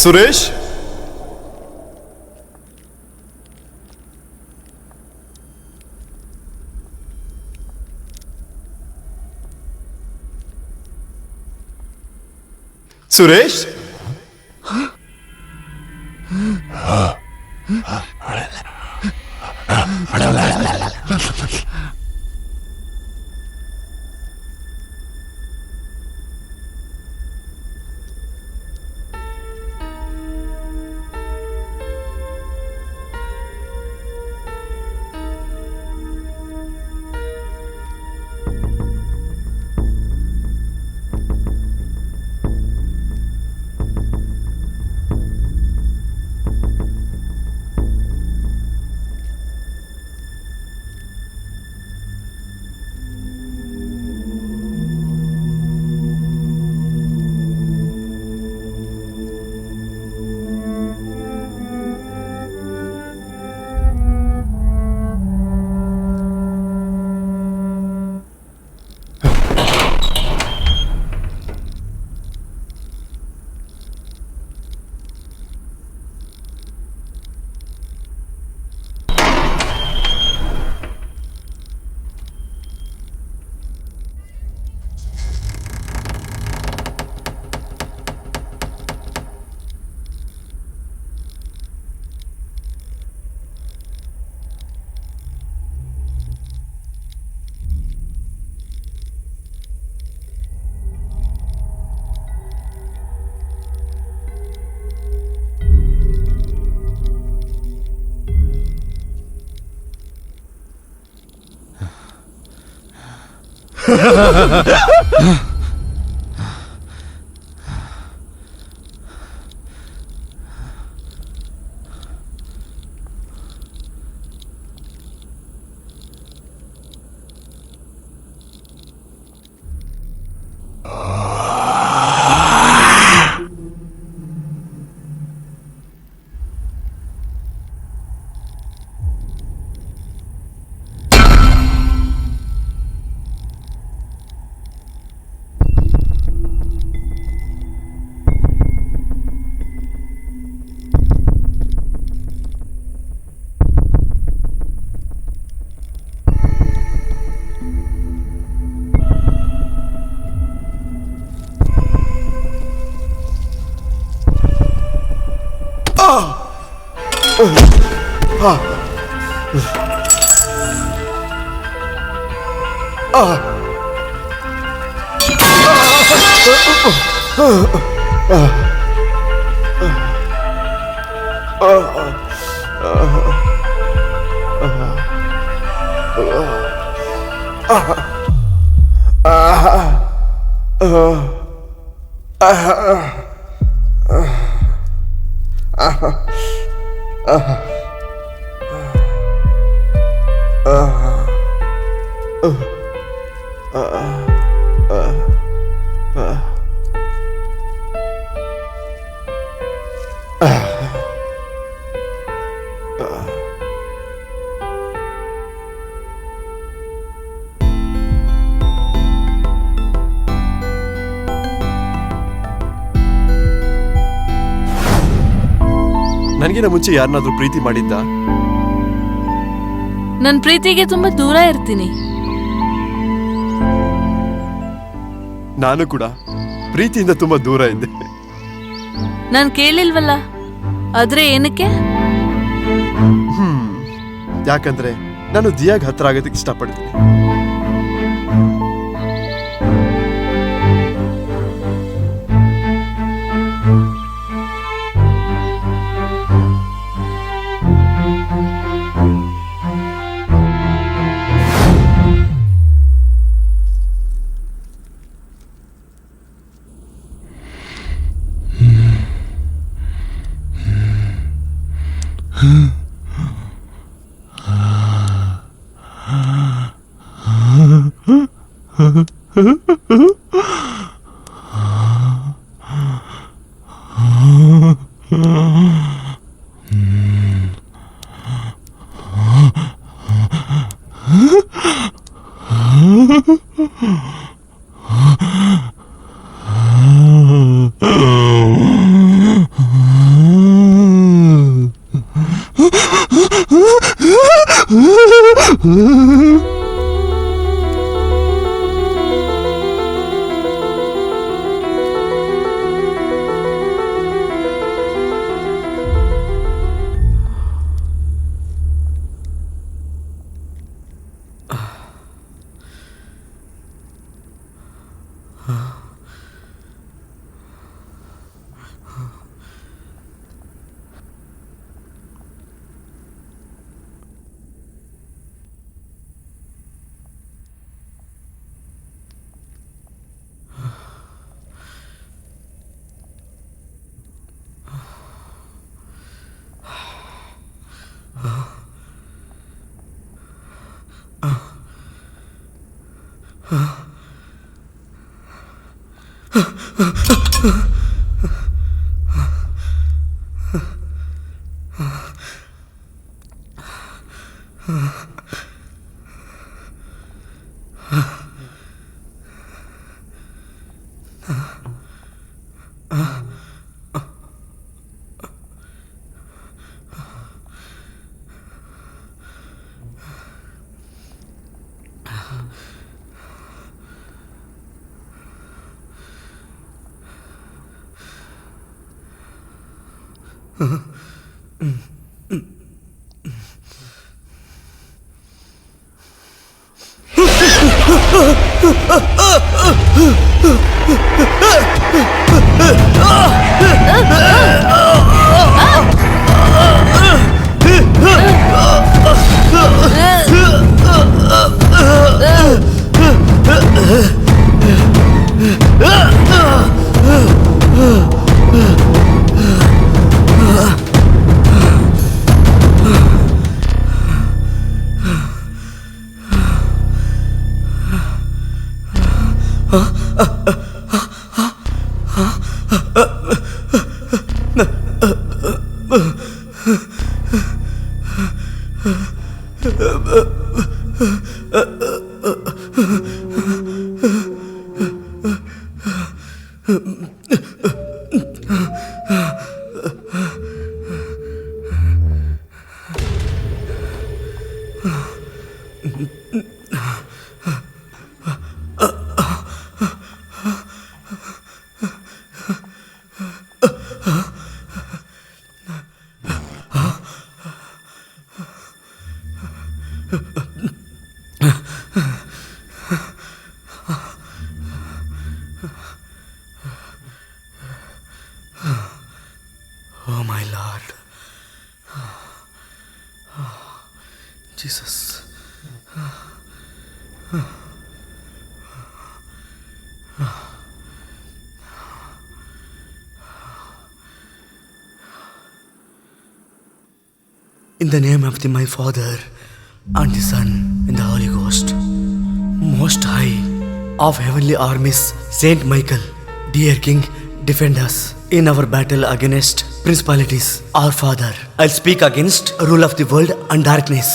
ಸುರೇಶ್, ಸುರೇಶ್, ನನಗಿನ ಮುಂಚೆ ಯಾರನ್ನಾದ್ರೂ ಪ್ರೀತಿ ಮಾಡಿದ್ದ? ನನ್ ಪ್ರೀತಿಗೆ ತುಂಬಾ ದೂರ ಇರ್ತೀನಿ. ನಾನು ಕೂಡ ಪ್ರೀತಿಯಿಂದ ತುಂಬಾ ದೂರ ಇದ್ದೆ. ನಾನ್ ಕೇಳಿಲ್ವಲ್ಲ, ಆದ್ರೆ ಏನಕ್ಕೆ? ಯಾಕಂದ್ರೆ ನಾನು ದಿಯಾಗ್ ಹತ್ರ ಆಗೋದಕ್ಕೆ ಇಷ್ಟಪಡ್ತೀನಿ. Oh my Lord. Jesus. In the name of my Father, and the Son, and the Holy Ghost, Most High of heavenly armies, Saint Michael, dear King, defend us in our battle against principalities. Our Father, I'll speak against rule of the world and darkness.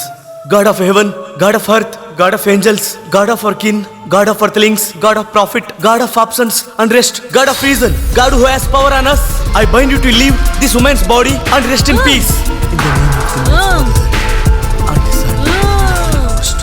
God of heaven, God of earth, God of angels, God of our kin, God of earthlings, God of prophet, God of absence and rest, God of reason, God who has power on us, I bind you to leave this woman's body and rest in peace. In the name of the Father, and the Son, and the Holy Ghost.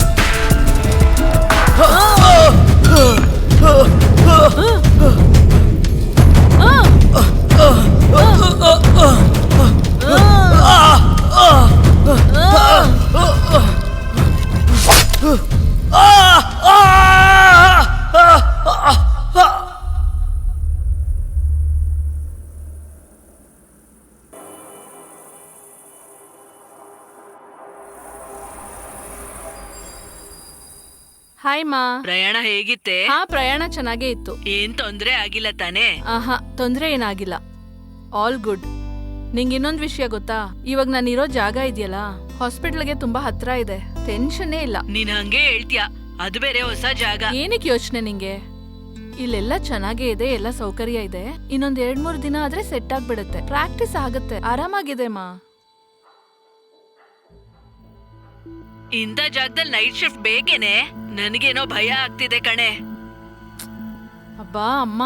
Hi ಮಾ. ಪ್ರಯಾಣ ಹೇಗಿತ್ತೆ? ಹಾ, ಪ್ರಯಾಣ ಚೆನ್ನಾಗೇ ಇತ್ತು. ಏನ್ ತೊಂದ್ರೆ ಆಗಿಲ್ಲ ತಾನೇ? ಆಹಾ, ತೊಂದ್ರೆ ಏನಾಗಿಲ್ಲ. All good. ನಿಂಗೆ ಇನ್ನೊಂದ್ ವಿಷಯ ಗೊತ್ತಾ? ಇವಾಗ ನಾನು ಇರೋ ಜಾಗ ಇದೆಯಲ್ಲ, ಹಾಸ್ಪಿಟಲ್ಗೆ ತುಂಬಾ ಹತ್ರ ಇದೆ. ಟೆನ್ಷನ್ನೇ ಇಲ್ಲ. ನೀನ್ ಹಂಗೆ ಹೇಳ್ತೀಯ, ಅದು ಬೇರೆ ಹೊಸ ಜಾಗ. ಏನಕ್ಕೆ ಯೋಚನೆ ನಿಂಗೆ? ಇಲ್ಲೆಲ್ಲ ಚೆನ್ನಾಗೇ ಇದೆ, ಎಲ್ಲ ಸೌಕರ್ಯ ಇದೆ. ಇನ್ನೊಂದ್ 2-3 ದಿನ ಆದ್ರೆ ಸೆಟ್ ಆಗ್ಬಿಡುತ್ತೆ. ಪ್ರಾಕ್ಟೀಸ್ ಆಗತ್ತೆ. ಆರಾಮಾಗಿದೆ ಮಾ. ಇಂಥ ಜಾಗದಲ್ಲಿ ನೈಟ್ ಶಿಫ್ಟ್ ಬೇಕೇನೆ? ನನಗೇನೋ ಭಯ ಆಗ್ತಿದೆ ಕಣೆ. ಅಬ್ಬಾ ಅಮ್ಮ,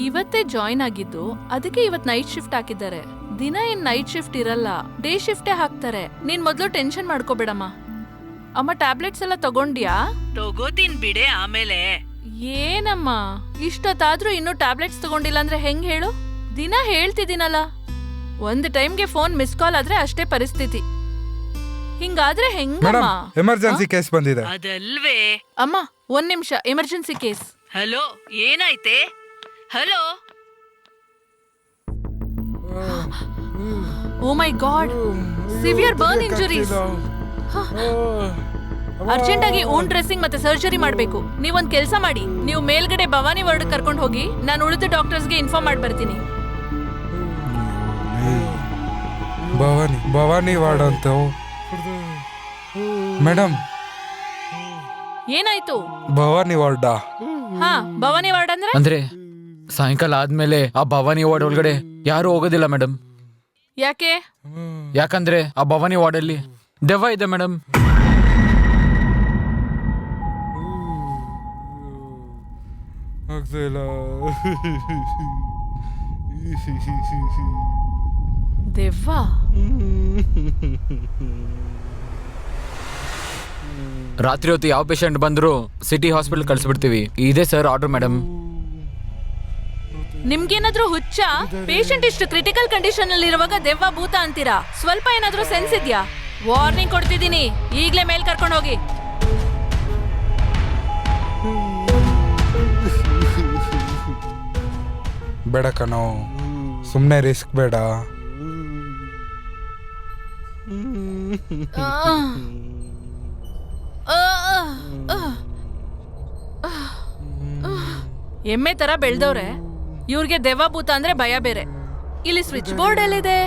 ಇವತ್ತೇ ಜಾಯಿನ್ ಆಗಿದ್ದು, ಅದಕ್ಕೆ ಇವತ್ ನೈಟ್ ಶಿಫ್ಟ್ ಹಾಕಿದ್ದಾರೆ. ದಿನ ಏನ್ ನೈಟ್ ಶಿಫ್ಟ್ ಇರಲ್ಲ, ಡೇ ಶಿಫ್ಟೇ ಹಾಕ್ತಾರೆ. ನೀನ್ ಮೊದ್ಲು ಟೆನ್ಷನ್ ಮಾಡ್ಕೋಬೇಡಮ್ಮ. ಅಮ್ಮ ಟ್ಯಾಬ್ಲೆಟ್ಸ್ ಎಲ್ಲ ತಗೊಂಡ್ಯಾ? ತಗೋತೀನ್ ಬಿಡೆ ಆಮೇಲೆ. ಏನಮ್ಮ ಇಷ್ಟೊತ್ತಾದ್ರೂ ಇನ್ನೂ ಟ್ಯಾಬ್ಲೆಟ್ಸ್ ತಗೊಂಡಿಲ್ಲ ಅಂದ್ರೆ ಹೆಂಗ್ ಹೇಳು? ದಿನ ಹೇಳ್ತಿದ್ದೀನಲ್ಲ, ಒಂದ್ ಟೈಮ್ಗೆ ಫೋನ್ ಮಿಸ್ ಕಾಲ್ ಆದ್ರೆ ಅಷ್ಟೇ ಪರಿಸ್ಥಿತಿ. ಹಿಂಗಾದ್ರೆ ಹೆಂಗಮ್ಮ? ಎಮರ್ಜೆನ್ಸಿ ಕೇಸ್ ಬಂದಿದೆ. ಅದಲ್ವೇ. ಅಮ್ಮ ಒಂದ್ ನಿಮಿಷ, ಎಮರ್ಜೆನ್ಸಿ ಕೇಸ್. ಹಲೋ, ಏನಾಯ್ತೆ? Hello. Oh my god, severe burn injuries. Urgent ಆಗಿ ಓನ್ ಡ್ರೆಸ್ಸಿಂಗ್ ಮತ್ತೆ ಸರ್ಜರಿ ಮಾಡ್ಬೇಕು. ನೀವೊಂದ್ ಕೆಲ್ಸ ಮಾಡಿ, ನೀವು ಮೇಲ್ಗಡೆ ಭವಾನಿ ವಾರ್ಡ್ ಕರ್ಕೊಂಡು ಹೋಗಿ, ನಾನು ಉಳಿದ ಡಾಕ್ಟರ್ಸ್ಗೆ ಇನ್ಫಾರ್ಮ್ ಮಾಡಿ ಬರ್ತೀನಿ. ಭವಾನಿ ವಾರ್ಡ್ ಅಂತ. ಮೇಡಮ್ ಏನಾಯ್ತು? ಭವಾನಿ ವಾರ್ಡಾ? ಹಾ, ಭವಾನಿ ವಾರ್ಡ್ ಅಂದ್ರೆ ಅಂದ್ರೆ ಸಾಯಂಕಾಲ ಆದ್ಮೇಲೆ ಆ ಭವಾನಿ ವಾರ್ಡ್ ಒಳಗಡೆ ಯಾರು ಹೋಗೋದಿಲ್ಲ ಮೇಡಮ್. ಯಾಕೆ? ಯಾಕಂದ್ರೆ ಆ ಭವಾನಿ ವಾರ್ಡ್ ಅಲ್ಲಿ ದೆವ್ವ ಇದೆ ಮೇಡಮ್. ದೆವ್ವ? ರಾತ್ರಿ ಹೊತ್ತು ಯಾವ ಪೇಷಂಟ್ ಬಂದ್ರು ಸಿಟಿ ಹಾಸ್ಪಿಟಲ್ ಕಳ್ಸಿಬಿಡ್ತೀವಿ. ಇದೇ ಸರ್ ಆರ್ಡರ್ ಮೇಡಮ್. ನಿಮ್ಗೇನಾದ್ರೂ ಹುಚ್ಚ? ಪೇಷಂಟ್ ಇಷ್ಟು ಕ್ರಿಟಿಕಲ್ ಕಂಡೀಷನ್ ಅಲ್ಲಿ ಇರುವಾಗ ದೆವ್ವ ಭೂತ ಅಂತೀರಾ? ಸ್ವಲ್ಪ ಏನಾದ್ರೂ ಸೆನ್ಸ್ ಇದ್ಯಾ? ವಾರ್ನಿಂಗ್ ಕೊಡ್ತಿದ್ದೀನಿ, ಈಗ್ಲೇ ಮೇಲ್ ಕರ್ಕೊಂಡು ಹೋಗಿ. ಬೇಡ ಕಣೋ, ಸುಮ್ಮನೆ ರಿಸ್ಕ್ ಬೇಡ. ಎಮ್ಮೆ ತರ ಬೆಳ್ದವ್ರೆ, ಇವ್ರಿಗೆ ದೆವ್ವ ಭೂತ ಅಂದ್ರೆ ಭಯ ಬೇರೆ. ಇಲ್ಲಿ ಸ್ವಿಚ್ ಬೋರ್ಡ್ ಎಲ್ಲಿದೆ?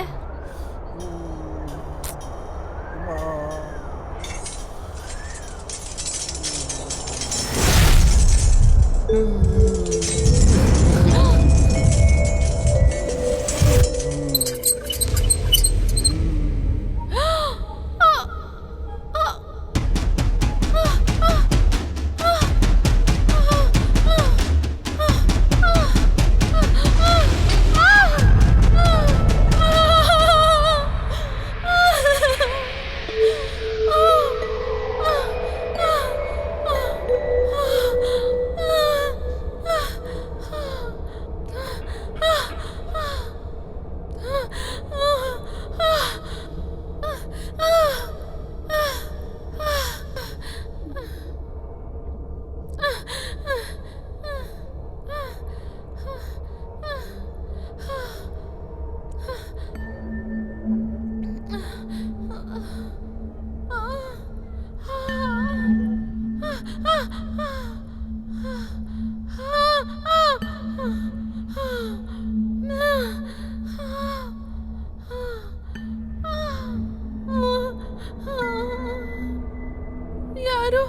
ಯಾರು?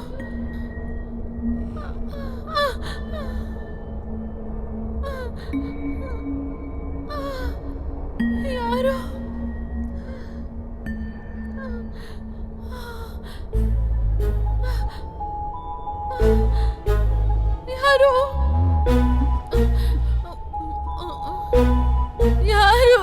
ಯಾರು? ಯಾರು? ಯಾರು?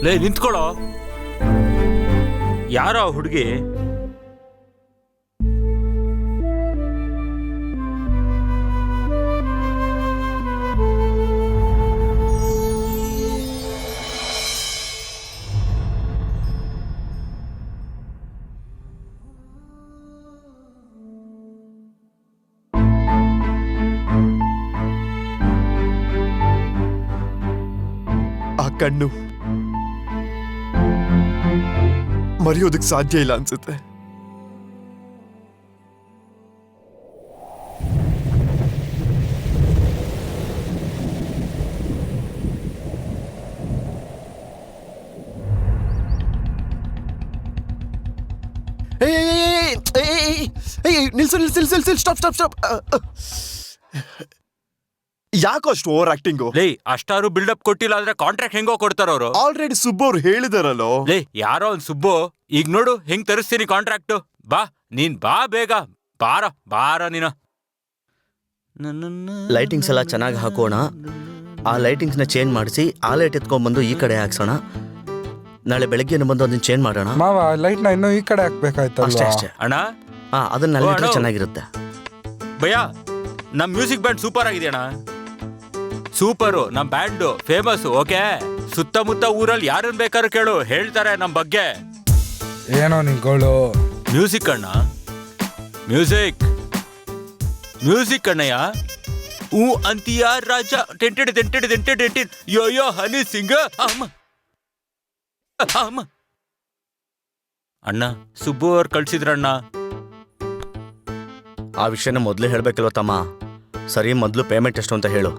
ಲೇ ನಿಂತ್ಕೊಳ್ಳೋ. ಯಾರೋ ಹುಡುಗಿ? ಆ ಕಣ್ಣು ಮರೆಯೋದಕ್ಕೆ ಸಾಧ್ಯ ಇಲ್ಲ ಅನ್ಸುತ್ತೆ. ನಿಲ್ಸು ನಿಲ್ಸು ನಿಲ್ಸು ನಿಲ್ಸು ಸ್ಟಾಪ್ ಸ್ಟಾಪ್ ಸ್ಟಾಪ್. ಯಾಕೋ ಅಷ್ಟು ಓವರ್ ಆಕ್ಟಿಂಗು? ಲೇ ಅಷ್ಟಾರು ಬಿಲ್ಡಪ್ ಕೊಟ್ಟಿಲ್ಲ ಅಂದ್ರೆ ಕಾಂಟ್ರಾಕ್ಟ್ ಹೆಂಗೋ ಕೊಡ್ತಾರ ಅವರು? ಆಲ್ರೆಡಿ ಸುಬ್ಬು ಅವ್ರು ಹೇಳಿದಾರಲ್ಲೋ. ಲೇ ಯಾರೋ ಒಂದ್ ಸುಬ್ಬು, ಈಗ ನೋಡು ಹೆಂಗ್ ತರಿಸ್ತೀನಿ ಕಾಂಟ್ರಾಕ್ಟ್. ಬಾ ನೀನ್ ಬಾ ಬೇಗ ಬಾರ ನೀನು. ಲೈಟಿಂಗ್ಸ್ ಎಲ್ಲ ಚೆನ್ನಾಗಿ ಹಾಕೋಣ. ಆ ಲೈಟಿಂಗ್ಸ್ನ ಚೇಂಜ್ ಮಾಡಿಸಿ ಆ ಲೈಟ್ ಎತ್ಕೊಂಡ್ಬಂದು ಈ ಕಡೆ ಹಾಕ್ಸೋಣ. ನಾಳೆ ಬೆಳಗ್ಗೆ ಬಂದು ಅದನ್ನ ಚೇಂಜ್ ಮಾಡೋಣ. ಮಾವ ಲೈಟ್ನ ಇನ್ನೂ ಈ ಕಡೆ ಅಷ್ಟೇ ಹಾಕ್ಬೇಕಾಯ್ತಲ್ವಾ? ಅಷ್ಟೇ. ಅಣ್ಣ ಅದನ್ನ ಓ, ಅಲ್ಲಿ ಅಣ್ಣ. ಚೆನ್ನಾಗಿರುತ್ತೆ. ಭಯ್ಯ ನಮ್ ಮ್ಯೂಸಿಕ್ ಬ್ಯಾಂಡ್ ಸೂಪರ್ ಆಗಿದೆ ಅಣ್ಣ. ಸೂಪರು, ನಮ್ ಬ್ಯಾಂಡ್ ಫೇಮಸ್. ಓಕೆ, ಸುತ್ತಮುತ್ತ ಊರಲ್ಲಿ ಯಾರನ್ ಬೇಕಾದ್ರೂ ಕೇಳು, ಹೇಳ್ತಾರೆ ನಮ್ ಬಗ್ಗೆ. ಏನೋ ನಿಂಗಳು. ಮ್ಯೂಸಿಕ್ ಅಣ್ಣ, ಮ್ಯೂಸಿಕ್ ಮ್ಯೂಸಿಕ್ ಅಣ್ಣಯ್ಯ. ಹೂ ಅಂತೀಯ ರಾಜ ಟೆಂಟೆಡ್ ಯೋ ಹನಿ ಸಿಂಗ. ಅಮ್ಮ ಅಣ್ಣ ಸುಬ್ಬು ಅವ್ರು ಕಳ್ಸಿದ್ರಣ್ಣ. ಆ ವಿಷಯನ ಮೊದಲೇ ಹೇಳ್ಬೇಕಲ್ವ ತಮ್ಮ? ಸರಿ, ಮೊದಲು ಪೇಮೆಂಟ್ ಎಷ್ಟು ಅಂತ ಹೇಳು.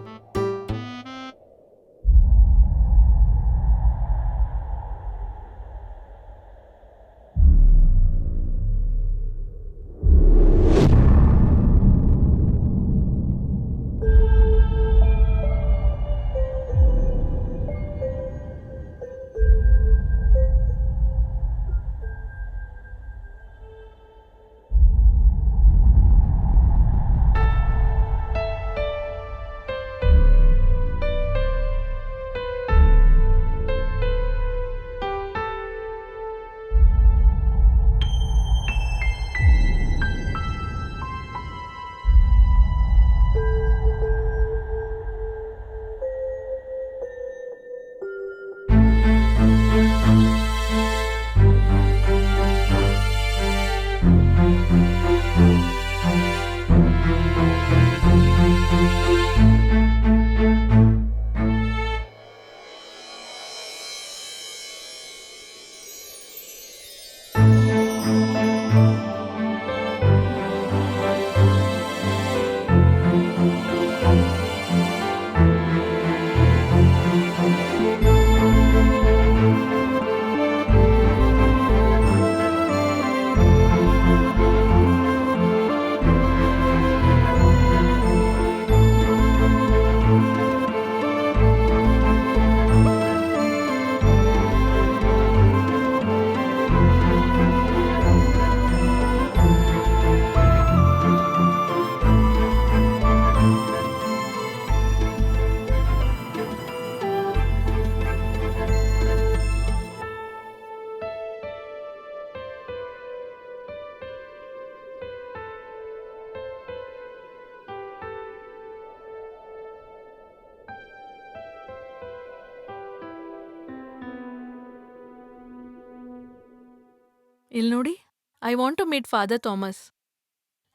ಇಲ್ಲಿ ನೋಡಿ, I want to meet father Thomas.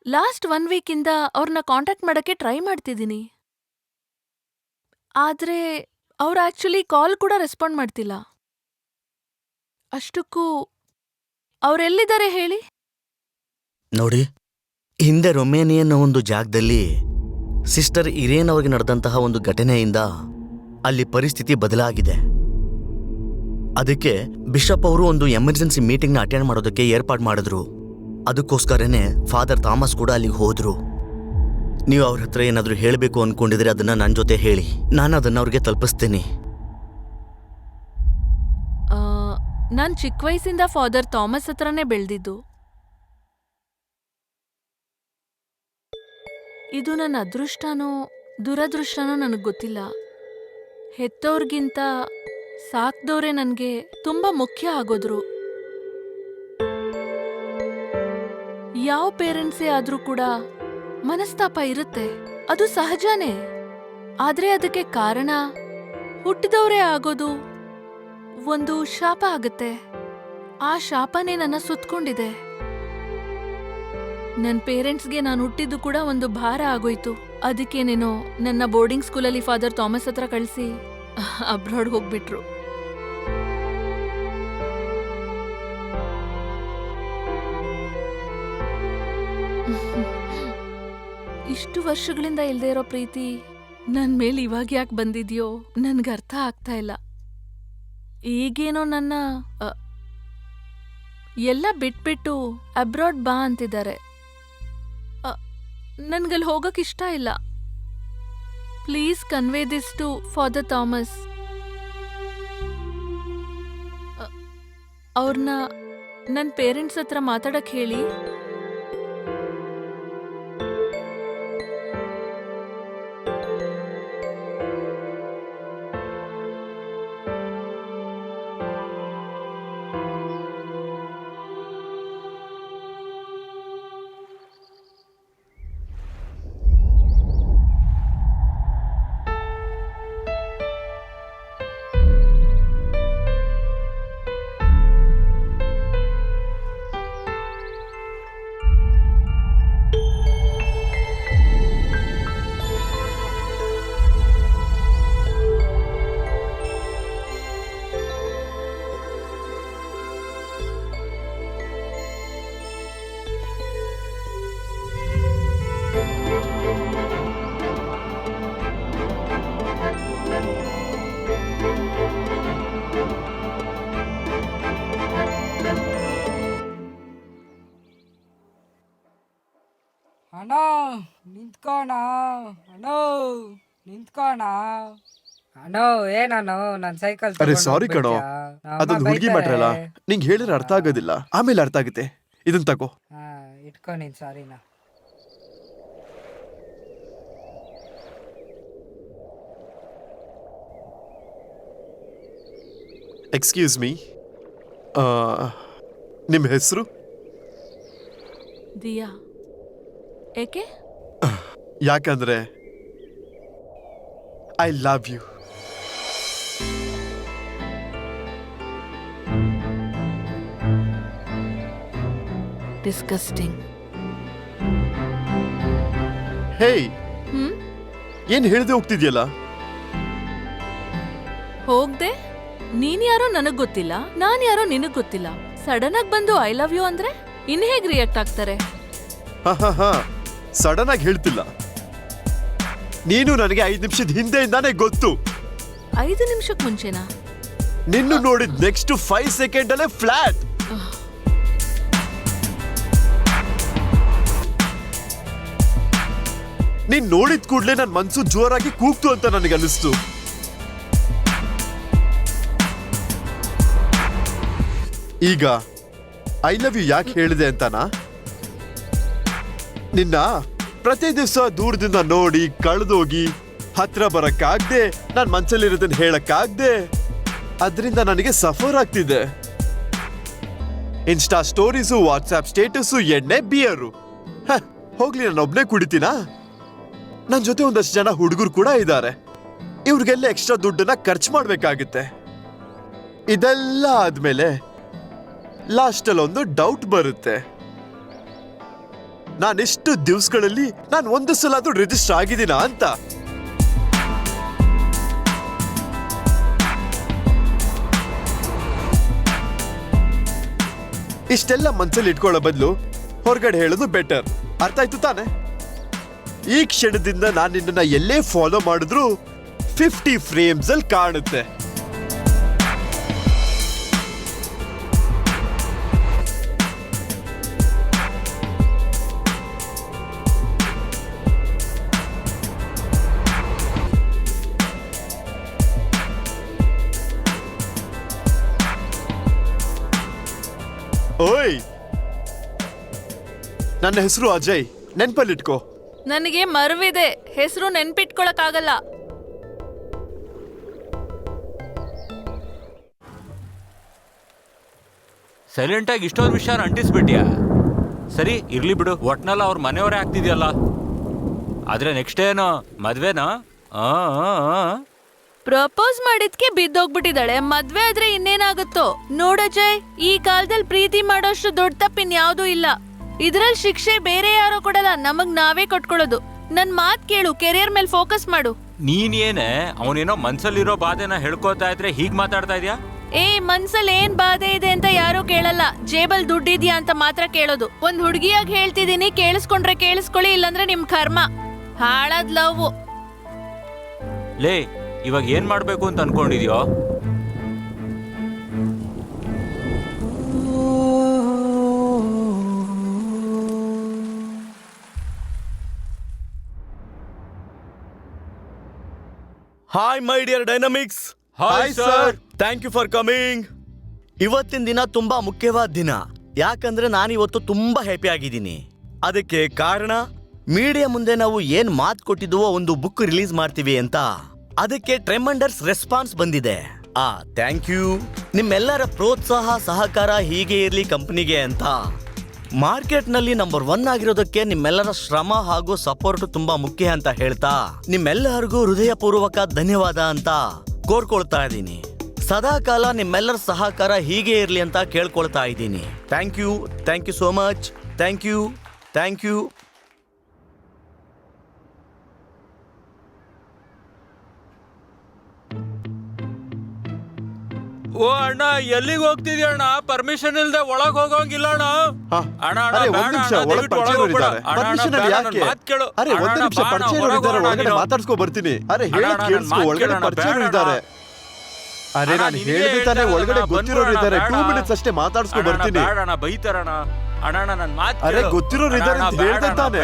Last 1 ವೀಕಿಂದ ಅವ್ರನ್ನ ಕಾಂಟ್ಯಾಕ್ಟ್ ಮಾಡಕ್ಕೆ ಟ್ರೈ ಮಾಡ್ತಿದ್ದೀನಿ. ಆದ್ರೆ ಅವ್ರು ಆಕ್ಚುಲಿ ಕಾಲ್ ಕೂಡ ರೆಸ್ಪಾಂಡ್ ಮಾಡ್ತಿಲ್ಲ. ಅಷ್ಟಕ್ಕೂ ಅವ್ರೆಲ್ಲಿದ್ದಾರೆ ಹೇಳಿ? ನೋಡಿ, ಹಿಂದೆ ರೊಮೇನಿಯನ್ ಒಂದು ಜಾಗದಲ್ಲಿ ಸಿಸ್ಟರ್ ಇರೇನ್ ಅವ್ರಿಗೆ ನಡೆದಂತಹ ಒಂದು ಘಟನೆಯಿಂದ ಅಲ್ಲಿ ಪರಿಸ್ಥಿತಿ ಬದಲಾಗಿದೆ. ಅದಕ್ಕೆ ಬಿಷಪ್ ಅವರು ಒಂದು ಎಮರ್ಜೆನ್ಸಿ ಮೀಟಿಂಗ್ನ ಅಟೆಂಡ್ ಮಾಡೋದಕ್ಕೆ ಏರ್ಪಾಡು ಮಾಡಿದ್ರು. ಅದಕ್ಕೋಸ್ಕರನೇ ಫಾದರ್ ಥಾಮಸ್ ಕೂಡ ಅಲ್ಲಿಗೆ ಹೋದ್ರು. ನೀವು ಅವ್ರ ಹತ್ರ ಏನಾದರೂ ಹೇಳಬೇಕು ಅನ್ಕೊಂಡಿದ್ರೆ ಅದನ್ನ ನನ್ನ ಜೊತೆ ಹೇಳಿ, ನಾನು ಅದನ್ನ ಅವ್ರಿಗೆ ತಲುಪಿಸ್ತೀನಿ. ನಾನ್ ಚಿಕ್ಕ ವಯಸ್ಸಿಂದ ಫಾದರ್ ಥಾಮಸ್ ಹತ್ರನೇ ಬೆಳೆದಿದ್ದು. ಇದು ನನ್ನ ಅದೃಷ್ಟನೋ ದುರದೃಷ್ಟನೋ ನನಗೆ ಗೊತ್ತಿಲ್ಲ. ಹೆತ್ತವ್ರಿಗಿಂತ ಸಾಕ್ದವ್ರೆ ನನ್ಗೆ ತುಂಬಾ ಮುಖ್ಯ ಆಗೋದ್ರು. ಯಾವ ಪೇರೆಂಟ್ಸೇ ಆದ್ರೂ ಕೂಡ ಮನಸ್ತಾಪ ಇರುತ್ತೆ, ಅದು ಸಹಜನೇ. ಆದ್ರೆ ಅದಕ್ಕೆ ಕಾರಣ ಹುಟ್ಟಿದವರೇ ಆಗೋದು ಒಂದು ಶಾಪ ಆಗತ್ತೆ. ಆ ಶಾಪನೇ ನನ್ನ ಸುತ್ಕೊಂಡಿದೆ. ನನ್ನ ಪೇರೆಂಟ್ಸ್ಗೆ ನಾನು ಹುಟ್ಟಿದ್ದು ಕೂಡ ಒಂದು ಭಾರ ಆಗೋಯ್ತು. ಅದಕ್ಕೇನೇನೋ ನನ್ನ ಬೋರ್ಡಿಂಗ್ ಸ್ಕೂಲಲ್ಲಿ ಫಾದರ್ ಥಾಮಸ್ ಹತ್ರ ಕಳಿಸಿ ಅಬ್ರಾಡ್ ಹೋಗ್ಬಿಟ್ರು. ಇಷ್ಟು ವರ್ಷಗಳಿಂದ ಇಲ್ದೇ ಇರೋ ಪ್ರೀತಿ ನನ್ ಮೇಲೆ ಇವಾಗ ಯಾಕೆ ಬಂದಿದ್ಯೋ ನನ್ಗೆ ಅರ್ಥ ಆಗ್ತಾ ಇಲ್ಲ. ಈಗೇನೋ ನನ್ನ ಎಲ್ಲ ಬಿಟ್ಬಿಟ್ಟು ಅಬ್ರಾಡ್ ಬಾ ಅಂತಿದ್ದಾರೆ. ನನ್ಗಲ್ಲಿ ಹೋಗಕ್ ಇಷ್ಟ ಇಲ್ಲ. Please convey this to father Thomas. ಅವ್ರನ್ನ ನನ್ನ ಪೇರೆಂಟ್ಸ್ ಹತ್ರ ಮಾತಾಡಕ್ ಹೇಳಿ. ಅಣ್ಣ ನಿಂತ್ಕೋಣ, ಅಣ್ಣ ನಿಂತ್ಕೋಣ. ಅಣ್ಣ ಏನಣ್ಣ ನನ್ ಸೈಕಲ್ ಅರೆ ಸಾರಿ ಕಣೋ, ಅದೊಂದು ಹುಡುಗಿ ಮ್ಯಾಟ್ರಲ್ಲ, ನಿಂಗೆ ಹೇಳಿದ್ರೆ ಅರ್ಥ ಆಗೋದಿಲ್ಲ, ಆಮೇಲೆ ಅರ್ಥ ಆಗುತ್ತೆ. ಇದನ್ ತಗೋ. ಇಟ್ಕೊ ನೀನ್ ಸಾರಿನಾ. ಎಕ್ಸ್ಕ್ಯೂಸ್ ಮೀ, ನಿಮ್ಮ ಹೆಸರು? ದಿಯಾ. ಏಕೆ? ಯಾಕಂದ್ರೆ ಐ ಲವ್ ಯು. ಡಿಸ್ಕಸ್ಟಿಂಗ್. ಹೇಯ್, ಏನ್ ಹೇಳ್ದೆ ಹೋಗ್ತಿದ್ಯಲ್ಲ? ಹೋಗ್ದೆ? ನೀನ್ ಯಾರೋ ನನಗ್ ಗೊತ್ತಿಲ್ಲ, ನಾನ್ ಯಾರೋ ನಿನಗ್ ಗೊತ್ತಿಲ್ಲ. ಸಡನ್ ಆಗಿ ಬಂದು ಐ ಲವ್ ಯು ಅಂದ್ರೆ ಇನ್ ಹೇಗ್ ರಿಯಾಕ್ಟ್ ಆಗ್ತಾರೆ? ಹಾ ಸಡನ್ ಆಗಿ ಹೇಳ್ತಿಲ್ಲ, ನೀನು ನನಗೆ 5 ನಿಮಿಷದ ಹಿಂದೆಯಿಂದಾನೇ ಗೊತ್ತು. 5 ನಿಮಿಷಕ್ ಮುಂಚೆನಾ? ನಿನ್ನು ನೋಡಿದ್ ನೆಕ್ಸ್ಟ್ 5 ಸೆಕೆಂಡ್ ಅಲ್ಲೇ ಫ್ಲಾಟ್. ನೀನ್ ನೋಡಿದ ಕೂಡ್ಲೆ ನನ್ ಮನ್ಸು ಜೋರಾಗಿ ಕೂಗ್ತು ಅಂತ ನನಗೆ ಅನಿಸ್ತು. ಈಗ ಐ ಲವ್ ಯು ಯಾಕೆ ಹೇಳಿದೆ ಅಂತನಾ? ನಿನ್ನ ಪ್ರತಿ ದಿವಸ ದೂರದಿಂದ ನೋಡಿ ಕಳೆದೋಗಿ ಹತ್ರ ಬರಕ್ಕಾಗ್ದೆ, ನಾನ್ ಮನ್ಸಲ್ಲಿರೋದನ್ನ ಹೇಳಕ್ಕಾಗ್ದೆ, ಅದರಿಂದ ನನಗೆ ಸಫರ್ ಆಗ್ತಿದೆ. ಇನ್ಸ್ಟಾ ಸ್ಟೋರೀಸು, ವಾಟ್ಸ್ಆಪ್ ಸ್ಟೇಟಸ್ಸು, ಎಣ್ಣೆ, ಬಿಯರು. ಹೋಗ್ಲಿ, ನಾನು ಒಬ್ನೇ ಕುಡಿತೀನಾ? ನನ್ ಜೊತೆ ಒಂದಷ್ಟು ಜನ ಹುಡುಗರು ಕೂಡ ಇದ್ದಾರೆ. ಇವ್ರಿಗೆಲ್ಲ ಎಕ್ಸ್ಟ್ರಾ ದುಡ್ಡನ್ನ ಖರ್ಚು ಮಾಡ್ಬೇಕಾಗುತ್ತೆ. ಇದೆಲ್ಲ ಆದ್ಮೇಲೆ ಲಾಸ್ಟಲ್ಲಿ ಒಂದು ಡೌಟ್ ಬರುತ್ತೆ. ನಾನಿಷ್ಟು ದಿವಸಗಳಲ್ಲಿ ನಾನು ಒಂದು ಸಲ ಅದು ರಿಜಿಸ್ಟರ್ ಆಗಿದ್ದೀನಾ ಅಂತ. ಇಷ್ಟೆಲ್ಲ ಮನ್ಸಲ್ಲಿ ಇಟ್ಕೊಳ್ಳೋ ಬದಲು ಹೊರಗಡೆ ಹೇಳೋದು ಬೆಟರ್. ಅರ್ಥ ಆಯ್ತು ತಾನೆ? ಈ ಕ್ಷಣದಿಂದ ನಾನು ನಿನ್ನನ್ನ ಎಲ್ಲೇ ಫಾಲೋ ಮಾಡಿದ್ರು 50 ಫ್ರೇಮ್ಸ್ ಅಲ್ಲಿ ಕಾಣುತ್ತೆ. ಓಯ್, ನನ್ನ ಹೆಸರು ಅಜಯ್, ನೆನ್ಪಲ್ಲಿಟ್ಕೋ. ನನಗೆ ಮರ್ವಿದೆ, ಹೆಸರು ನೆನ್ಪಿಟ್ಕೊಳಕ್ಕಾಗಲ್ಲ. ಸೈಲೆಂಟಾಗಿ ಇಷ್ಟೊಂದು ವಿಷಯನ ಅಂಟಿಸ್ಬಿಟ್ಯಾ? ಸರಿ ಇರ್ಲಿ ಬಿಡು, ಒಟ್ನಲ್ಲ ಅವ್ರ ಮನೆಯವರೇ ಆಗ್ತಿದ್ಯಲ್ಲ. ಆದ್ರೆ ನೆಕ್ಸ್ಟ್ ಏನು, ಮದ್ವೆನಾ? ಪ್ರಪೋಸ್ ಮಾಡಿದ್ಕೆ ಬಿದ್ದೋಗ್ಬಿಟ್ಟಿದ್ದಾಳೆ, ಮದ್ವೆ ಆದ್ರೆ ಇನ್ನೇನಾಗುತ್ತೋ ನೋಡಜಯ್. ಈ ಕಾಲದಲ್ಲಿ ಪ್ರೀತಿ ಮಾಡೋಷ್ಟು ದೊಡ್ಡ ತಪ್ಪಿನ್ ಯಾವ್ದೂ ಇಲ್ಲ. ಇದ್ರಲ್ಲಿ ಶಿಕ್ಷೆ ಬೇರೆ ಯಾರೋ ಕೊಡಲ್ಲ, ನಮಗ್ ನಾವೇ ಕೊಟ್ಕೊಳ್ಳೋದು. ನನ್ ಮಾತ್ ಕೇಳು, ಕೆರಿಯರ್ ಮೇಲೆ ಫೋಕಸ್ ಮಾಡು. ನೀನೇನೆ ಅವನೇನೋ ಮನ್ಸಲ್ಲಿರೋ ಬಾಧೆನ ಹೇಳ್ಕೋತಾ ಇದ್ರೆ ಹೀಗ್ ಮಾತಾಡ್ತಾ ಇದ್ಯಾ? ಮನ್ಸಲ್ಲಿ ಏನ್ ಬಾಧೆ ಇದೆ ಅಂತ ಯಾರು ಕೇಳಲ್ಲ, ಜೇಬಲ್ ದುಡ್ಡಿದ್ಯಾ ಅಂತ ಮಾತ್ರ ಕೇಳೋದು. ಒಂದ್ ಹುಡುಗಿಯಾಗಿ ಹೇಳ್ತಿದೀನಿ, ಕೇಳಿಸ್ಕೊಂಡ್ರೆ ಕೇಳಿಸ್ಕೊಳ್ಳಿ, ಇಲ್ಲಾಂದ್ರೆ ನಿಮ್ ಕರ್ಮ. ಹಾಳಾದ್ ಲವ್. ಲೇ, ಇವಾಗ ಏನ್ ಮಾಡ್ಬೇಕು ಅಂತ ಅನ್ಕೊಂಡಿದ್ಯೋ? Hi my dear dynamics. Hi sir. Thank you for coming. ಇವತ್ತಿನ ದಿನ ತುಂಬಾ ಮುಖ್ಯವಾದ ದಿನ, ಯಾಕಂದ್ರೆ ನಾನು ಇವತ್ತು ತುಂಬಾ ಹ್ಯಾಪಿ ಆಗಿದ್ದೀನಿ. ಅದಕ್ಕೆ ಕಾರಣ ಮೀಡಿಯಾ ಮುಂದೆ ನಾವು ಏನ್ ಮಾತು ಕೊಟ್ಟಿದ್ವೋ ಒಂದು ಬುಕ್ ರಿಲೀಸ್ ಮಾಡ್ತೀವಿ ಅಂತ. ಅದಕ್ಕೆ ಟ್ರೆಮಂಡರ್ಸ್ ರೆಸ್ಪಾನ್ಸ್ ಬಂದಿದೆ. Thank you. ನಿಮ್ಮೆಲ್ಲರ ಪ್ರೋತ್ಸಾಹ ಸಹಕಾರ ಹೀಗೆ ಇರ್ಲಿ ಕಂಪನಿಗೆ ಅಂತ. ಮಾರ್ಕೆಟ್ನಲ್ಲಿ ನಂಬರ್ 1 ಆಗಿರೋದಕ್ಕೆ ನಿಮ್ಮೆಲ್ಲರ ಶ್ರಮ ಹಾಗೂ ಸಪೋರ್ಟ್ ತುಂಬಾ ಮುಖ್ಯ ಅಂತ ಹೇಳ್ತಾ ನಿಮ್ಮೆಲ್ಲರಿಗೂ ಹೃದಯಪೂರ್ವಕ ಧನ್ಯವಾದ ಅಂತ ಕೋರ್ಕೊಳ್ತಾ ಇದ್ದೀನಿ. ಸದಾ ಕಾಲ ನಿಮ್ಮೆಲ್ಲರ ಸಹಕಾರ ಹೀಗೆ ಇರ್ಲಿ ಅಂತ ಕೇಳ್ಕೊಳ್ತಾ ಇದ್ದೀನಿ. Thank you so much. Thank you. ಓ ಅಣ್ಣ, ಎಲ್ಲಿಗೆ ಹೋಗ್ತಿದ್ಯ ಅಣ್ಣ? ಪರ್ಮಿಷನ್ ಇಲ್ದೆ ಒಳಗ್ ಹೋಗೋಂಗಿಲ್ಲ ಅಣ್ಣ. ಅಣ್ಣ, ಅರೆ ಒಂದ್ ನಿಮಿಷ, ಒಳಗ್ ಪರಿಚಯವಿದ್ದಾರೆ. ಪರ್ಮಿಷನ್ ಅಲ್ಲಿ ಯಾಕೆ? ಅರೆ ಒಂದ್ ನಿಮಿಷ, ಪರಿಚಯವಿದ್ದಾರೆ, ಒಳಗಡೆ ಮಾತಾಡ್ಸ್ಕೊ ಬರ್ತೀನಿ. ಅರೆ ಹೇಳೋದ್ ಕೇಳಿಸ್ಕೊ, ಒಳಗಡೆ ಪರಿಚಯವಿದ್ದಾರೆ. ಅರೆ ನಾನು ಹೇಳಿದೆ ತಾನೆ, ಒಳಗಡೆ ಗೊತ್ತಿರೋರು ಇದ್ದಾರೆ. 2 ಮಿನಿಟ್ಸ್ ಅಷ್ಟೇ ಮಾತಾಡ್ಸ್ಕೊ ಬರ್ತೀನಿ. ಬೈತಾರಣ. ಅಣ್ಣ ನನ್ ಮಾತು ಅರೆ ಗೊತ್ತಿರೋರು ಇದ್ದಾರೆ ಅಂತ ಹೇಳ್ದೆ ತಾನೆ.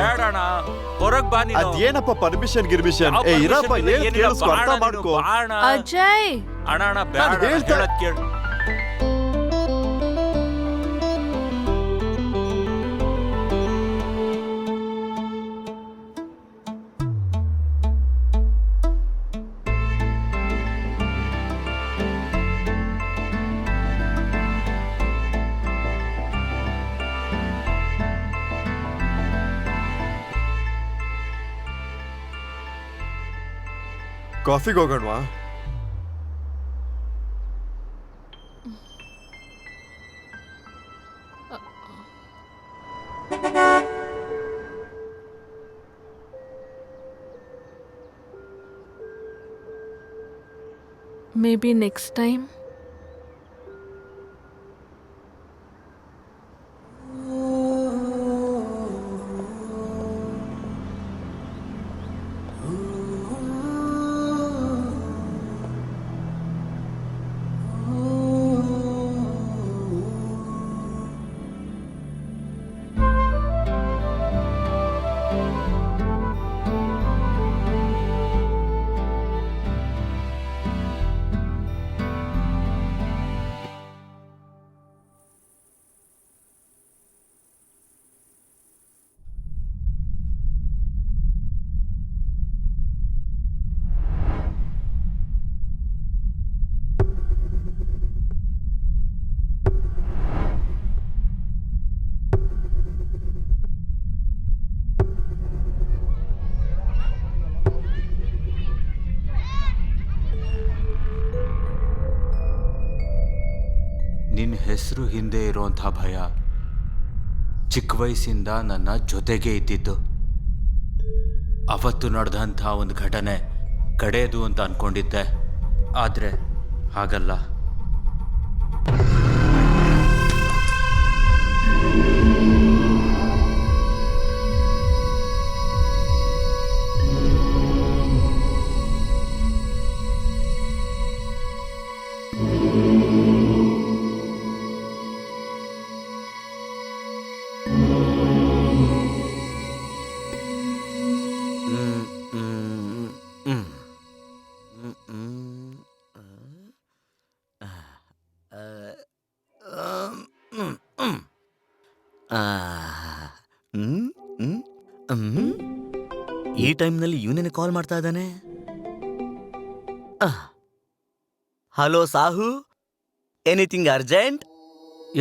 ಹೊರಗ್ ಬಾ ನೀನು. ಅದೇನಪ್ಪ ಪರ್ಮಿಷನ್ ಗಿರ್ಮಿಷನ್? ಇರಪ್ಪ, ಹೇಳಿ ಕೇಳಿಸ್ಕೊ, ಅರ್ಥ ಮಾಡ್ಕೊ. ಅಜಯ್, ಅಣ್ಣ ಬೇಡ, ಹೇಳದ್ ಕೇಳು. ಕಾಫಿಗೆ ಹೋಗೋಣವಾ? maybe next time. ನಿನ್ನ ಹೆಸರು ಹಿಂದೆ ಇರುವಂಥ ಭಯ ಚಿಕ್ಕ ವಯಸ್ಸಿಂದ ನನ್ನ ಜೊತೆಗೆ ಇದ್ದಿದ್ದು. ಅವತ್ತು ನಡೆದಂಥ ಒಂದು ಘಟನೆ ಕಡೆಯದು ಅಂತ ಅನ್ಕೊಂಡಿದ್ದೆ, ಆದರೆ ಹಾಗಲ್ಲ. ಈ ಟೈಮ್ನಲ್ಲಿ ಇವನೇನೆ ಕಾಲ್ ಮಾಡ್ತಾ ಇದ್ದಾನೆ. Hello Sahu, anything urgent?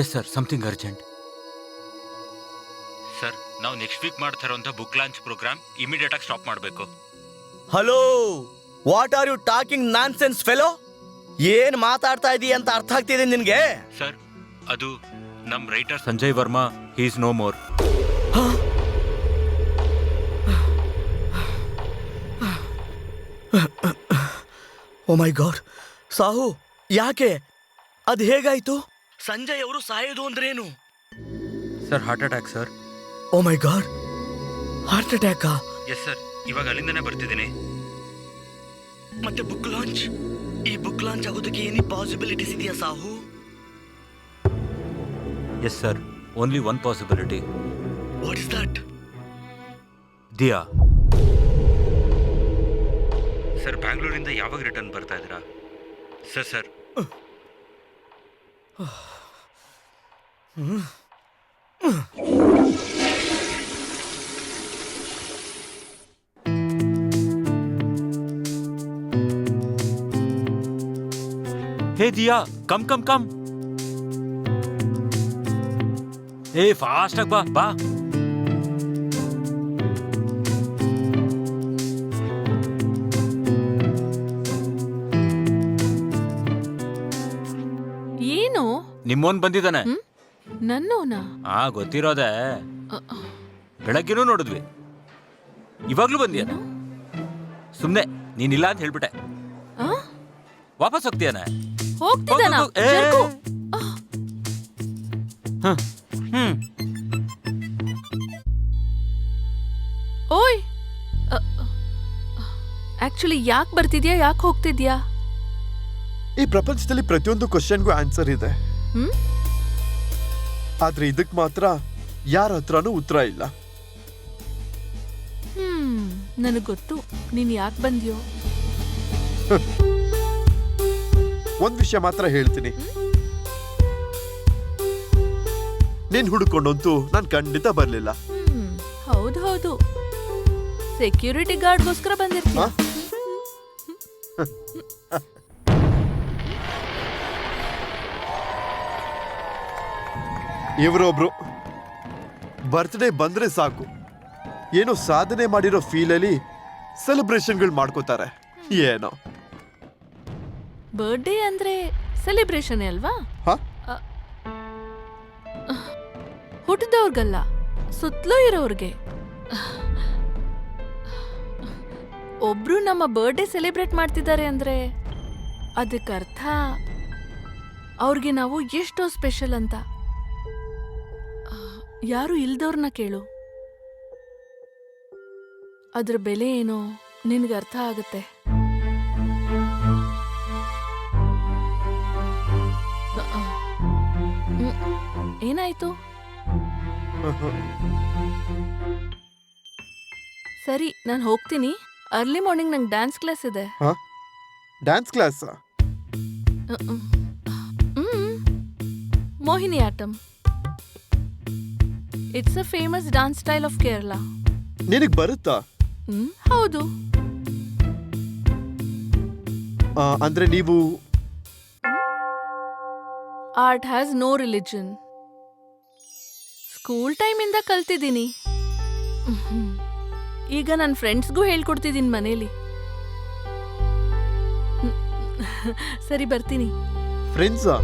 Yes sir, something urgent. Sir, ನಾವು ನೆಕ್ಸ್ಟ್ ವೀಕ್ ಮಾಡ್ತಾ ಇರೋಂಥ ಬುಕ್ ಲಾಂಚ್ ಪ್ರೋಗ್ರಾಮ್ ಇಮಿಡಿಯೇಟ್ ಆಗಿ ಸ್ಟಾಪ್ ಮಾಡಬೇಕು. Hello, what are you talking nonsense fellow? ಏನ್ ಮಾತಾಡ್ತಾ ಇದೀಯ ಅಂತ ಅರ್ಥ ಆಗ್ತಿದೆ ನಿನ್ಗೆ? ಸರ್, ಅದು ನಮ್ಮ writer Sanjay Varma, he is no more. Oh my god, Sahu ಯಾಕೆ? ಅದು ಹೇಗಾಯ್ತು? ಸಂಜಯ್ ಅವರು ಸಾಯೋದು ಅಂದ್ರೇನು? Sir, heart attack sir. Oh my god, heart ಅಟ್ಯಾಕಾ? ಎಸ್ ಸರ್, ಇವಾಗ ಅಲ್ಲಿಂದನೇ ಬರ್ತಿದ್ದೀನಿ. ಮತ್ತೆ ಬುಕ್ ಲಾಂಚ್? ಈ ಬುಕ್ ಲಾಂಚ್ ಆಗೋದಕ್ಕೆ ಏನಿ ಪಾಸಿಬಿಲಿಟೀಸ್ ಇದೆಯಾ Sahu? Yes sir, only one possibility. What is that? Diya. Sir, ಬ್ಯಾಂಗ್ಳೂರಿಂದ ಯಾವಾಗ ರಿಟರ್ನ್ ಬರ್ತಾ ಇದ್ದೀರಾ? ಸರ್. Hey Diya, come. ಏ, ಫಾಸ್ಟ್ ಆಗಿ ಬಾ. ಏನು? ನಿಮ್ಮೋನ್ ಬಂದಿದ್ದಾನೆ. ನನ್ನೋನಾ? ಗೊತ್ತಿರೋದೆ. ಬೆಳಗ್ಗೆನೂ ನೋಡಿದ್ವಿ, ಇವಾಗ್ಲೂ ಬಂದಿಯಾನ. ಸುಮ್ನೆ ನೀನಿಲ್ಲ ಅಂತ ಹೇಳ್ಬಿಟ್ಟೆ. ವಾಪಸ್ ಹೋಗ್ತೀಯಾನ? ಹೋಗ್ತಿದ್ದಾನ? ಹೋಗು, ಏ. ಜರ್ಕು. ಓಯ್, ಆಕ್ಚುಲಿ ಯಾಕೆ ಬರ್ತಿದ್ಯಾ, ಯಾಕೆ ಹೋಗ್ತಿದ್ಯಾ? ಈ ಪ್ರಪಂಚದಲ್ಲಿ ಪ್ರತಿಯೊಂದು ಕ್ವಶನ್ಗೂ ಆನ್ಸರ್ ಇದೆ, ಹ್ಮ್? ಆದ್ರೆ ಇದಕ್ ಮಾತ್ರ ಯಾರ ಹತ್ರನೂ ಉತ್ತರ ಇಲ್ಲ. ನನಗ್ ಗೊತ್ತು ನೀನ್ ಯಾಕೆ ಬಂದ್ಯೋ. ಒಂದ್ ವಿಷಯ ಮಾತ್ರ ಹೇಳ್ತೀನಿ, ನೀನ್ ಹುಡುಕೊಂಡಂತೂ ನಾನ್ ಖಂಡಿತ ಬರ್ಲಿಲ್ಲ. ಹೌದು, ಸೆಕ್ಯೂರಿಟಿ ಗಾರ್ಡ್ಗೋಸ್ಕರ ಬಂದಿರ್ತೀಯ. ಇವರೊಬ್ರು ಬರ್ತ್ಡೇ ಬಂದ್ರೆ ಸಾಕು, ಏನೋ ಸಾಧನೆ ಮಾಡಿರೋ ಫೀಲಲ್ಲಿ ಸೆಲೆಬ್ರೇಷನ್ಗಳು ಮಾಡ್ಕೋತಾರೆ. ಏನೋ ಬರ್ಡೇ ಅಂದ್ರೆ ಸೆಲೆಬ್ರೇಷನ್ ಅಲ್ವಾ? ಹುಟ್ಟಿದವ್ರಿಗಲ್ಲ, ಸುತ್ತಲೂ ಇರೋರ್ಗೆ. ಒಬ್ರು ನಮ್ಮ ಬರ್ಡೇ ಸೆಲೆಬ್ರೇಟ್ ಮಾಡ್ತಿದ್ದಾರೆ ಅಂದ್ರೆ ಅದಕ್ಕರ್ಥ ಅವ್ರಿಗೆ ನಾವು ಎಷ್ಟೋ ಸ್ಪೆಷಲ್ ಅಂತ. ಯಾರು ಇಲ್ದವ್ರನ್ನ ಕೇಳು, ಅದ್ರ ಬೆಲೆ ಏನೋ ನಿನ್ಗೆ ಅರ್ಥ ಆಗುತ್ತೆ. ಏನಾಯ್ತು? ಸರಿ, ನಾನು ಹೋಗ್ತೀನಿ. ಅರ್ಲಿ ಮಾರ್ನಿಂಗ್ ನಂಗೆ ಡ್ಯಾನ್ಸ್ ಕ್ಲಾಸ್ ಇದೆ. Dance class? Mohiniyattam. It's a famous dance style of Kerala. ನಿನಗ್ ಬರುತ್ತಾ? ಹೌದು. ಅಂದ್ರೆ ನೀವು art has no religion. School ಟೈಮಿಂದ ಕಲ್ತಿದ್ದೀನಿ. ಈಗ ನನ್ನ ಫ್ರೆಂಡ್ಸ್ಗೂ ಹೇಳ್ಕೊಡ್ತಿದ್ದೀನಿ ಮನೇಲಿ. ಸರಿ, ಬರ್ತೀನಿ. ಫ್ರೆಂಡ್ಸಾ?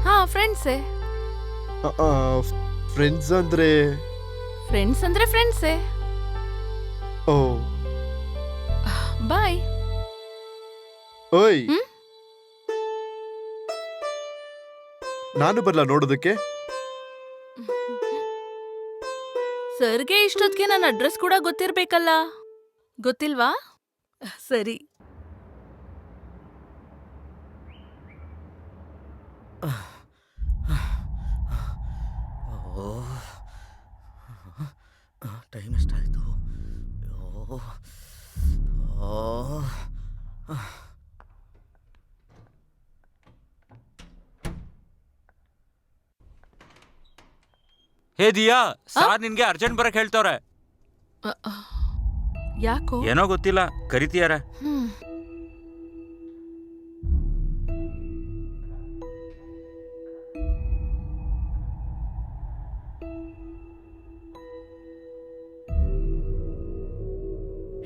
ಹಾ, ಫ್ರೆಂಡ್ಸೇ. ಫ್ರೆಂಡ್ಸ್ ಅಂದ್ರೆ ಫ್ರೆಂಡ್ಸೇ. ಓ, ಬಾಯ್. ಓಯ್, ನಾನು ಬರ್ಲಾ ನೋಡೋದಕ್ಕೆ? ಸರ್ಗೆ ಇಷ್ಟೊತ್ತಿಗೆ ನನ್ನ ಅಡ್ರೆಸ್ ಕೂಡ ಗೊತ್ತಿರ್ಬೇಕಲ್ಲ, ಗೊತ್ತಿಲ್ವಾ? ಸರಿ. ಟೈಮ್ ಎಷ್ಟಾಯ್ತು? ಹೇ ದಿಯಾ, ಸಾರ್ ನಿನ್ಗೆ ಅರ್ಜೆಂಟ್ ಬರಕ್ ಹೇಳ್ತವ್ರೆ. ಯಾಕೋ? ಏನೋ ಗೊತ್ತಿಲ್ಲ, ಕರಿತೀಯಾರ.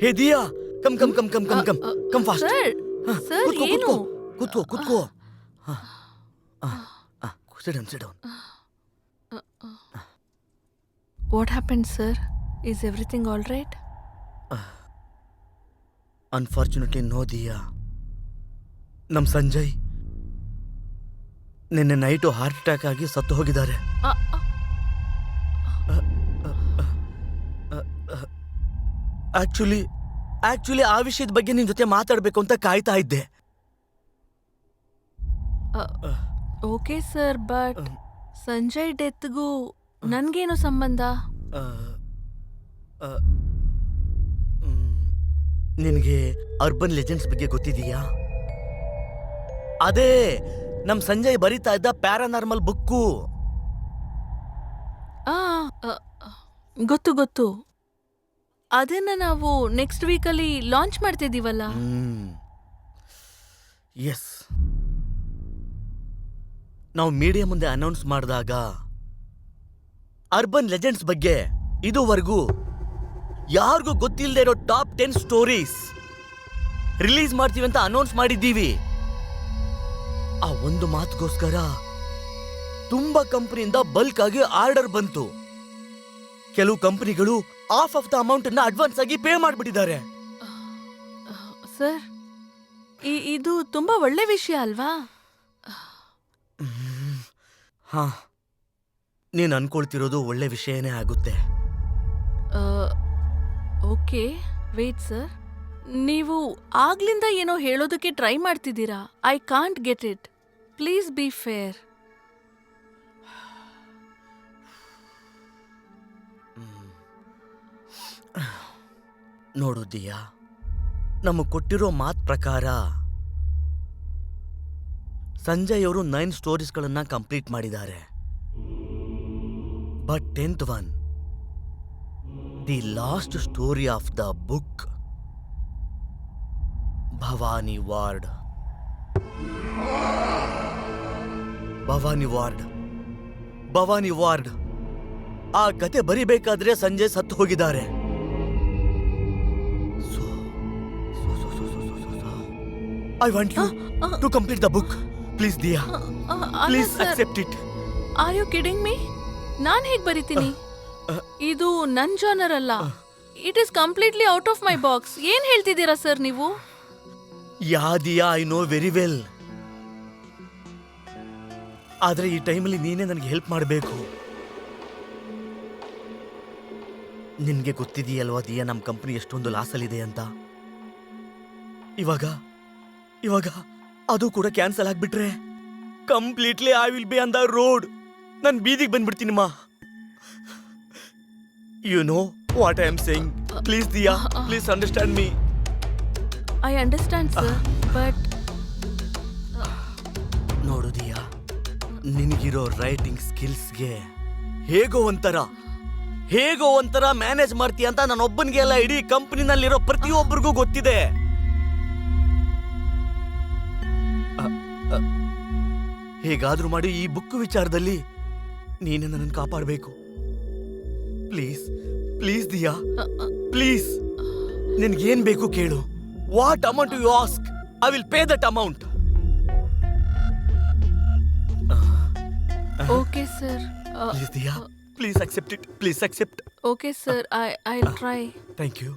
Hey Diya, come come come come come come come fast. Sir sir ಏನು ಕೂತ್ಕೋ. Sit down. What happen sir? Is everything all right? Unfortunately no Diya. ನಮ್ ಸಂಜಯ್ ನಿನ್ನೆ ನೈಟು ಹಾರ್ಟ್ ಅಟ್ಯಾಕ್ ಆಗಿ ಸತ್ತು ಹೋಗಿದ್ದಾರೆ. ಆಕ್ಚುಲಿ ಆ ವಿಷಯದ ಬಗ್ಗೆ ನಿನ್ ಜೊತೆ ಮಾತಾಡ್ಬೇಕು ಅಂತ ಕಾಯ್ತಾ ಇದ್ದೆ. ಓಕೆ ಸರ್, ಬಟ್ ಸಂಜಯ್ ಡೆತ್ಗೂ ನನ್ಗೇನು ಸಂಬಂಧ? ನಿನಗೆ ಅರ್ಬನ್ ಲೆಜೆಂಡ್ಸ್ ಬಗ್ಗೆ ಗೊತ್ತಿದೆಯಾ? ಅದೇ ನಮ್ ಸಂಜಯ್ ಬರೀತಾ ಇದ್ದ ಪ್ಯಾರಾನಾರ್ಮಲ್ ಬುಕ್ಕು. ಆ, ಅ, ಗೊತ್ತು ಗೊತ್ತು. ಅದನ್ನ ನಾವು ನೆಕ್ಸ್ಟ್ ವೀಕಲ್ಲಿ ಲಾಂಚ್ ಮಾಡ್ತಿದ್ದೀವಲ್ಲ. ಎಸ್, ನಾವು ಮೀಡಿಯಾ ಮುಂದೆ ಅನೌನ್ಸ್ ಮಾಡಿದಾಗ ಅರ್ಬನ್ ಲೆಜೆಂಡ್ಸ್ ಬಗ್ಗೆ ಇದುವರೆಗೂ ಯಾರಿಗೂ ಗೊತ್ತಿಲ್ಲದೆ ಇರೋ ಟಾಪ್ 10 ಸ್ಟೋರೀಸ್ ರಿಲೀಸ್ ಮಾಡ್ತೀವಿ ಅಂತ ಅನೌನ್ಸ್ ಮಾಡಿದ್ದೀವಿ. ಆ ಒಂದು ಮಾತುಗೋಸ್ಕರ ತುಂಬಾ ಕಂಪನಿಯಿಂದ ಬಲ್ಕ್ ಆಗಿ ಆರ್ಡರ್ ಬಂತು. ಕೆಲವು ಕಂಪನಿಗಳು ಹಾಫ್ ಆಫ್ ದ ಅಮೌಂಟ್ ಅನ್ನ ಅಡ್ವಾನ್ಸ್ ಆಗಿ ಪೇ ಮಾಡಿಬಿಟ್ಟಿದ್ದಾರೆ. ಸರ್, ಇದು ತುಂಬಾ ಒಳ್ಳೆ ವಿಷಯ ಅಲ್ವಾ? ಹಾ, ನೀನ್ ಅನ್ಕೊಳ್ತಿರೋದು ಒಳ್ಳೆ ವಿಷಯನೇ ಆಗುತ್ತೆ. Okay, wait sir. ನೀವು ಆಗ್ಲಿಂದ ಏನೋ ಹೇಳೋದಕ್ಕೆ ಟ್ರೈ ಮಾಡ್ತಿದ್ದೀರಾ. I can't get it. Please be fair. ನೋಡು ದಿಯಾ, ನಮಗೆ ಕೊಟ್ಟಿರೋ ಮಾತ್ ಪ್ರಕಾರ ಸಂಜಯ್ ಅವರು 9 ಸ್ಟೋರೀಸ್ಗಳನ್ನ ಕಂಪ್ಲೀಟ್ ಮಾಡಿದ್ದಾರೆ. But 10th one, the last story of the book, Bhavani ward. ಆ ಕತೆ ಬರಿಬೇಕಾದ್ರೆ ಸಂಜಯ್ ಸತ್ತು ಹೋಗಿದ್ದಾರೆ. I want you to complete the book. Please, Diya. Please accept it. Are you kidding me? ನಾನ್ ಹೇಗ್ ಬರಿತೀನಿ? ಇದು ನನ್ ಜಾನರ್ ಅಲ್ಲ. It is completely out of my box. ಏನ್ ಹೇಳ್ತಿದ್ದೀರಾ ಸರ್ ನೀವು? Ya Diya, I know very well. ಆದ್ರೆ ಈ ಟೈಮಲ್ಲಿ ನೀನೇ ನನಗೆ ಹೆಲ್ಪ್ ಮಾಡಬೇಕು. ನಿನ್ಗೆ ಗೊತ್ತಿದೆಯಲ್ವಾ ದಿಯಾ, ನಮ್ಮ ಕಂಪನಿ ಎಷ್ಟೊಂದು ಲಾಸಲ್ಲಿದೆ ಅಂತ. ಇವಾಗ ಅದು ಕೂಡ ಕ್ಯಾನ್ಸಲ್ ಆಗ್ಬಿಟ್ರೆ completely I will be on the road. ನಾನು ಬೀದಿಗೆ ಬಂದ್ಬಿಡ್ತೀನಿಮ್ಮ. You know what I am saying. Please Diya, please understand me. I understand sir, but ನೋಡು ದಿಯಾ, ನಿನಗಿರೋ ರೈಟಿಂಗ್ ಸ್ಕಿಲ್ಸ್ಗೆ ಹೇಗೋ ಒಂಥರ ಮ್ಯಾನೇಜ್ ಮಾಡ್ತೀಯ ಅಂತ ನಾನೊಬ್ಬನಿಗೆ ಅಲ್ಲ, ಇಡೀ ಕಂಪನಿನಲ್ಲಿರೋ ಪ್ರತಿಯೊಬ್ಬರಿಗೂ ಗೊತ್ತಿದೆ. ಹೇಗಾದ್ರೂ ಮಾಡಿ ಈ ಬುಕ್ ವಿಚಾರದಲ್ಲಿ ನೀನೇ ನನ್ನನ್ನು ಕಾಪಾಡಬೇಕು. Please Diya, please. ನಿನ್ಗೇನ್ ಬೇಕು ಕೇಳು. What amount you ask, I will pay that amount. Okay sir. Please Diya, please accept it. Please accept. Okay sir, I will try. Thank you.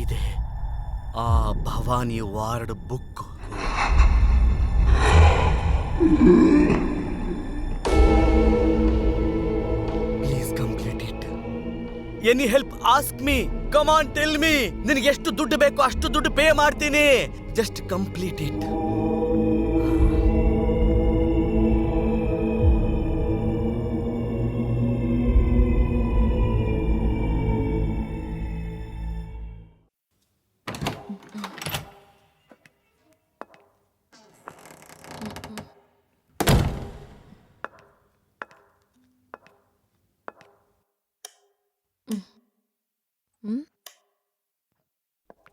ಇದೆ ಆ Bhavani ward book. Please complete it. Any help ask me. Come on, tell me. ನಿನಗೆ ಎಷ್ಟು ದುಡ್ಡು ಬೇಕು ಅಷ್ಟು ದುಡ್ಡು pay ಮಾಡ್ತೀನಿ. Just complete it.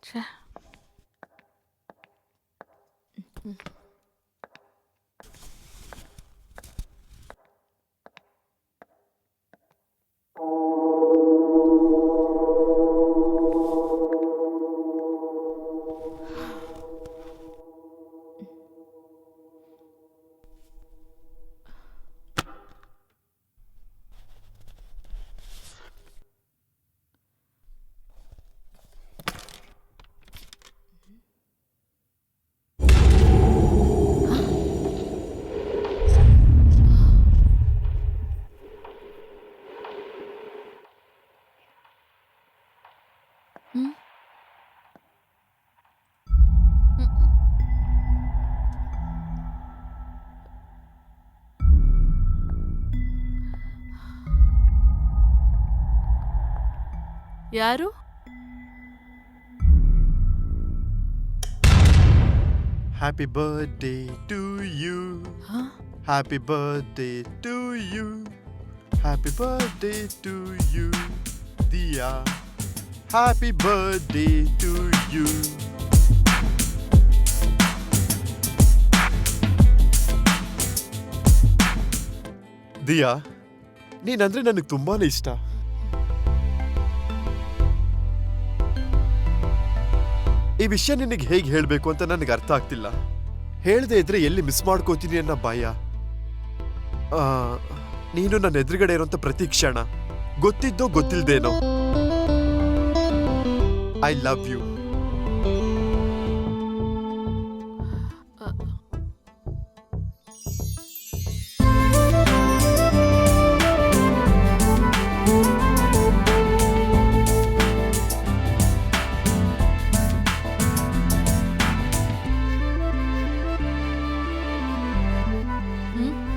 ಛೆ. ಹ್ಮ್. ಯಾರು? Happy birthday to you. ಹ? Happy birthday to you. Happy birthday to you Diya. Happy birthday to you. Diya, ನೀನಂದ್ರೆ ನನಗೆ ತುಂಬಾನೇ ಇಷ್ಟ. ಈ ವಿಷಯ ನಿನಗೆ ಹೇಗೆ ಹೇಳಬೇಕು ಅಂತ ನನಗೆ ಅರ್ಥ ಆಗ್ತಿಲ್ಲ. ಹೇಳದೆ ಇದ್ರೆ ಎಲ್ಲಿ ಮಿಸ್ ಮಾಡ್ಕೋತೀನಿ ಅನ್ನೋ ಭಯ. ನೀನು ನನ್ನ ಎದುರುಗಡೆ ಇರೋಂಥ ಪ್ರತಿ ಕ್ಷಣ ಗೊತ್ತಿದ್ದೋ ಗೊತ್ತಿಲ್ದೇನೋ I love you.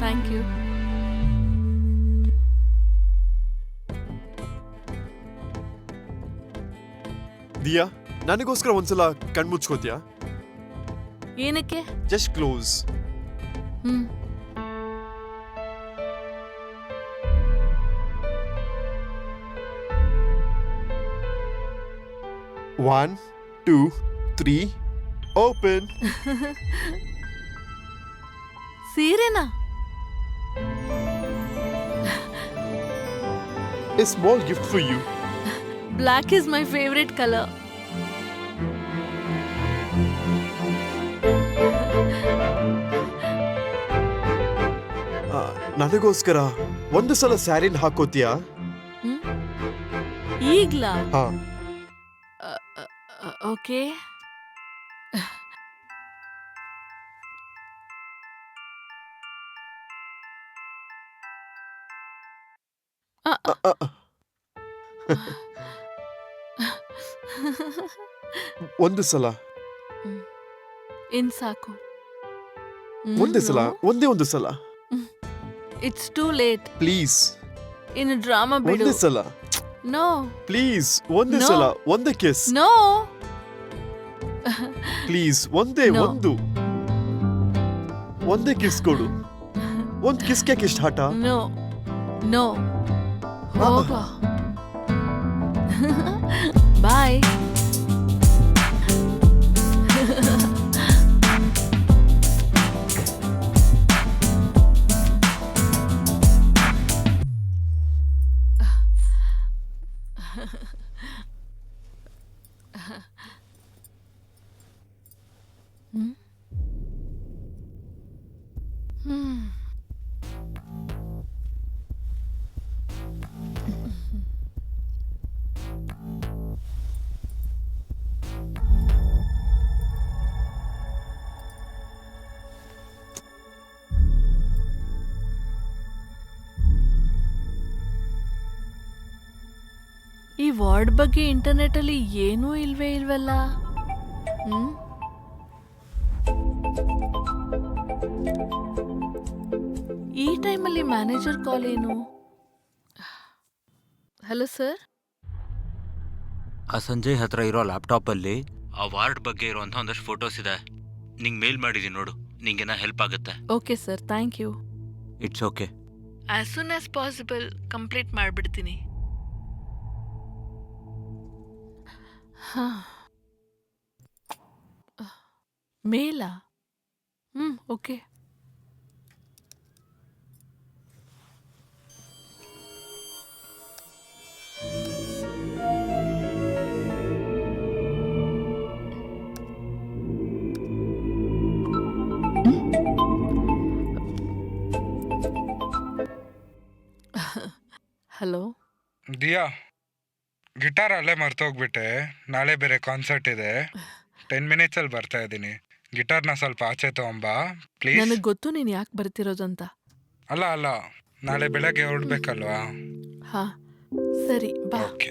Thank you. Diya, ನನಗೋಸ್ಕರ ಒಂದ್ಸಲ ಕಣ್ಮುಚ್ಕೋತ್ಯಾ? ಏನಕ್ಕೆ? Just close. ಹ್ಮ್. One, two, three, open. ಸೀರೆನಾ? A small gift for you. Black is my favourite colour. ನನಗೋಸ್ಕರ ಒಂದು ಸಲ ಸ್ಯಾರಿನ ಹಾಕೋತೀಯಾ? ಈಗ್ಲಾ? ಹಾ. ಓಕೆ. ಒಂದು ಸಲ, ಇನ್ ಸಾಕು. ಒಂದೇ ಸಲ, ಒಂದೇ ಒಂದು ಸಲ. It's too late. ಪ್ಲೀಸ್ ಇನ್ನು ಡ್ರಾಮಾ ಬಿಡು. ಒಂದೇ ಸಲ. ನೋ. ಪ್ಲೀಸ್ ಒಂದೇ No. ಸಲ, ಒಂದೇ ಕಿಸ್. ನೋ. ಪ್ಲೀಸ್ ಒಂದೇ No. ಒಂದೇ ಕಿಸ್ ಕೊಡು. ಒಂದ್ ಕಿಸ್ಗೆ ಇಷ್ಟ ಹಠ? ನೋ. ನೋ. ಹೋಗ. ಬಾಯ್. ಈ ವಾರ್ಡ್ ಬಗ್ಗೆ ಇಂಟರ್ನೆಟ್ ಅಲ್ಲಿ ಏನೂ ಇಲ್ವಲ್ಲ. ಈ ಟೈಮಲ್ಲಿ ಮ್ಯಾನೇಜರ್ ಕಾಲ್ ಏನು? Hello sir. ಆ ಸಂಜಯ್ ಹತ್ರ ಇರೋ ಲ್ಯಾಪ್ಟಾಪಲ್ಲಿ ಆ ವಾರ್ಡ್ ಬಗ್ಗೆ ಇರುವಂಥ ಒಂದಷ್ಟು ಫೋಟೋಸ್ ಇದೆ. ನಿಂಗೆ ಮೇಲ್ ಮಾಡಿದ್ದೀನಿ ನೋಡು, ನಿಂಗೇನ ಹೆಲ್ಪ್ ಆಗುತ್ತೆ. Okay sir, thank you. It's okay. As soon as possible complete ಮಾಡಿಬಿಡ್ತೀನಿ. ಮೇಲಾ? ಓಕೆ. ಹಲೋ ದಿಯಾ, ಗಿಟಾರ್ ಅಲ್ಲೇ ಮರ್ತೋಗ್ಬಿಟ್ಟೆ. ನಾಳೆ ಬೇರೆ ಕಾನ್ಸರ್ಟ್ ಇದೆ. 10 ಮಿನಿಟ್ಸಲ್ಲಿ ಬರ್ತಾ ಇದ್ದೀನಿ. ಗಿಟಾರ್ನ ಸ್ವಲ್ಪ ಆಚೆ ತಗೊಂಬಾ ಪ್ಲೀಸ್. ನನಗೆ ಗೊತ್ತು ನೀನು ಯಾಕೆ ಬರ್ತಿರೋದಂತ. ಅಲ್ಲ, ನಾಳೆ ಬೆಳಗ್ಗೆ ಹೊರಡ್ಬೇಕಲ್ವಾ? ಹಾ ಸರಿ, ಬಾ. ಓಕೆ.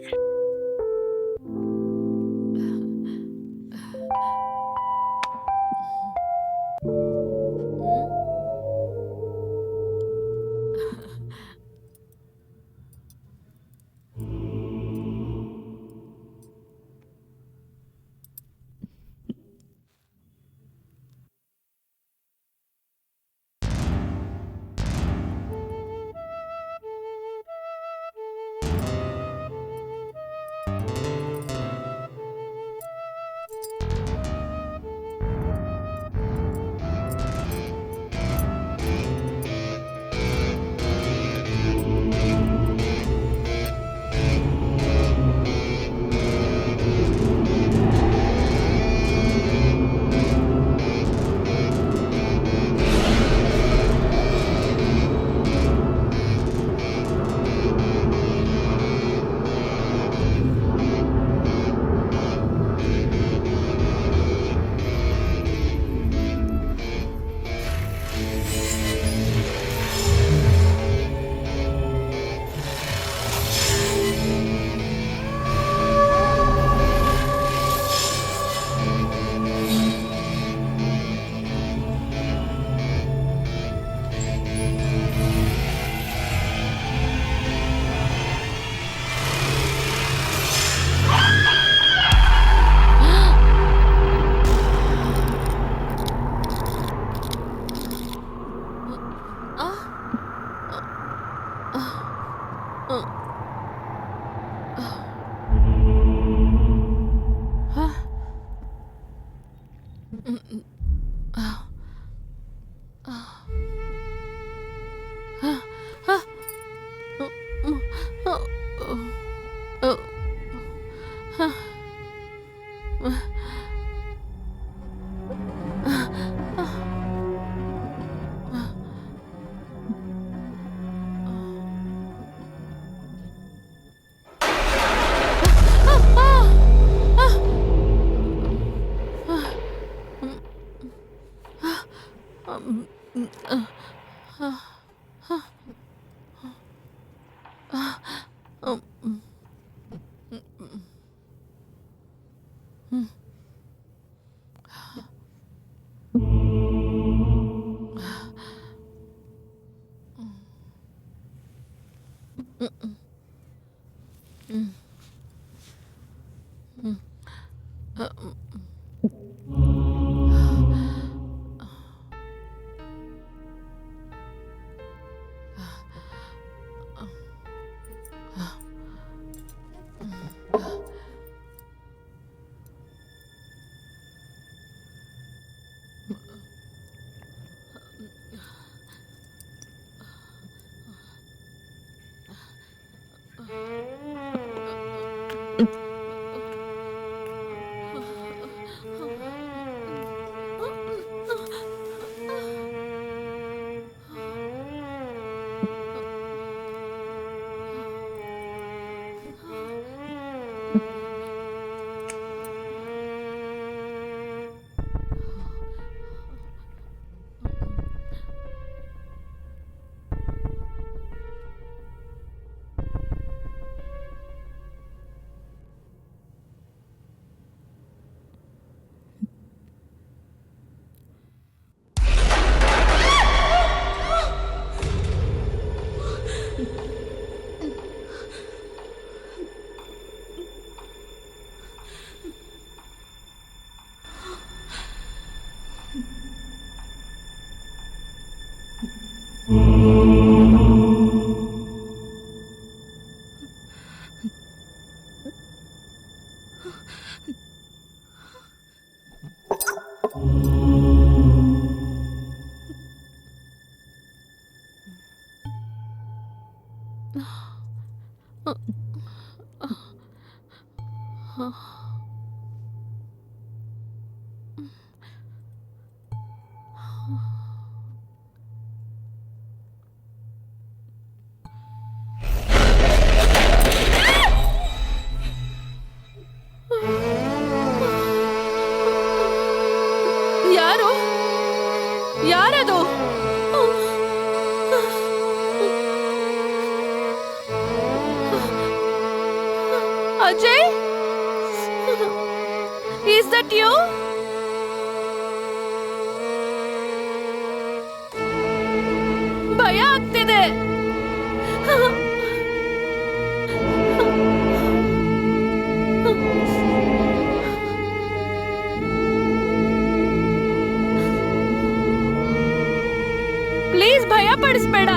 ಯಾರು? ಯಾರದು? Ajay, is that you? ಭಯ ಆಗ್ತಿದೆ. ಪ್ಲೀಸ್ ಭಯ ಪಡಿಸ್ಬೇಡ.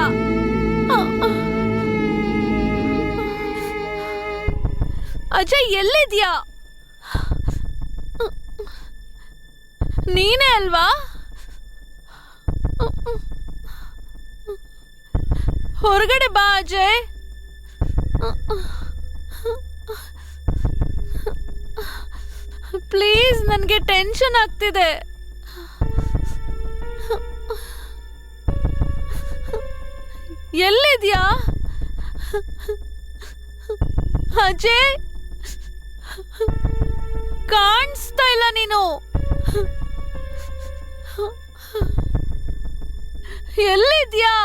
ಅಜಯ್, ಎಲ್ಲಿದ್ಯಾ? ನೀನೇ ಅಲ್ವಾ? ಹೊರಗಡೆ ಬಾ ಅಜಯ್. ಪ್ಲೀಸ್, ನನಗೆ ಟೆನ್ಷನ್ ಆಗ್ತಿದೆ. ಎಲ್ಲಿದ್ಯಾ ಅಜಯ್? ಕಾಣಿಸ್ತಾ ಇಲ್ಲ ನೀನು. ಎಲ್ಲಿದ್ಯಾ?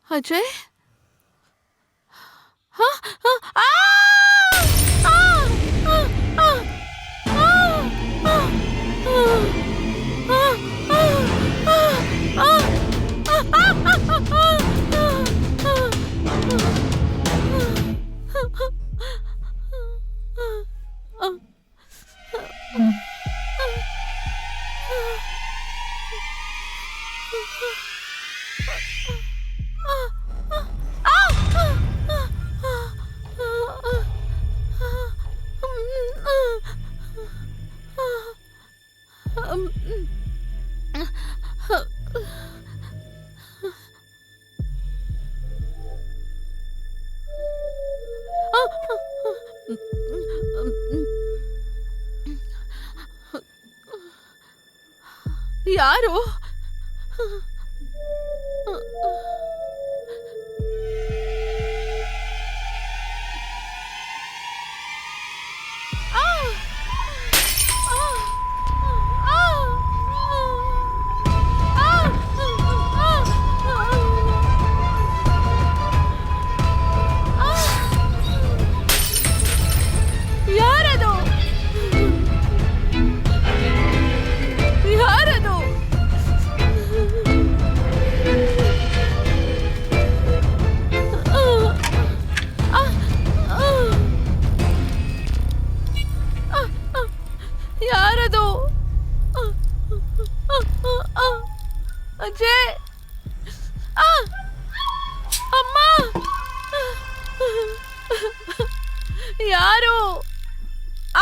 ಅಜಯ್ ಹ? ಹ? ಆ! ಆ! ಆ! ಆ! ಆ! ಆ! ಯಾರು? ಯಾರದು? ಯಾರದು? ಯಾರದು? ಅಜಯ್, ಅಮ್ಮ, ಯಾರು?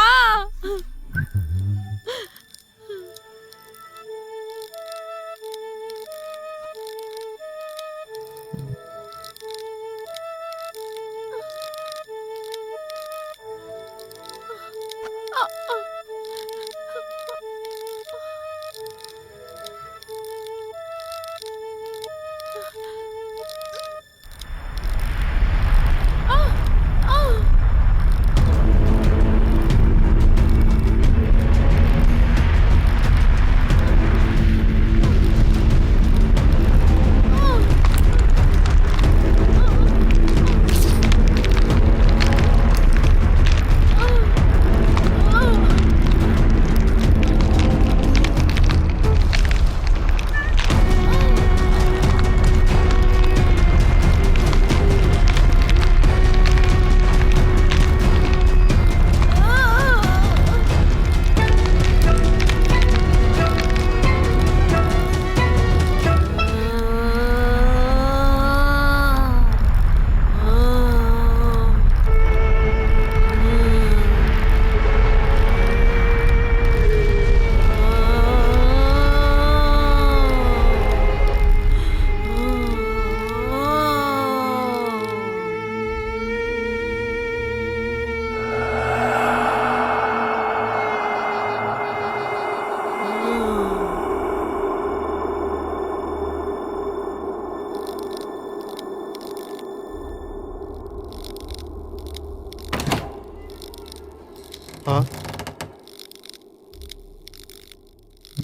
ಆ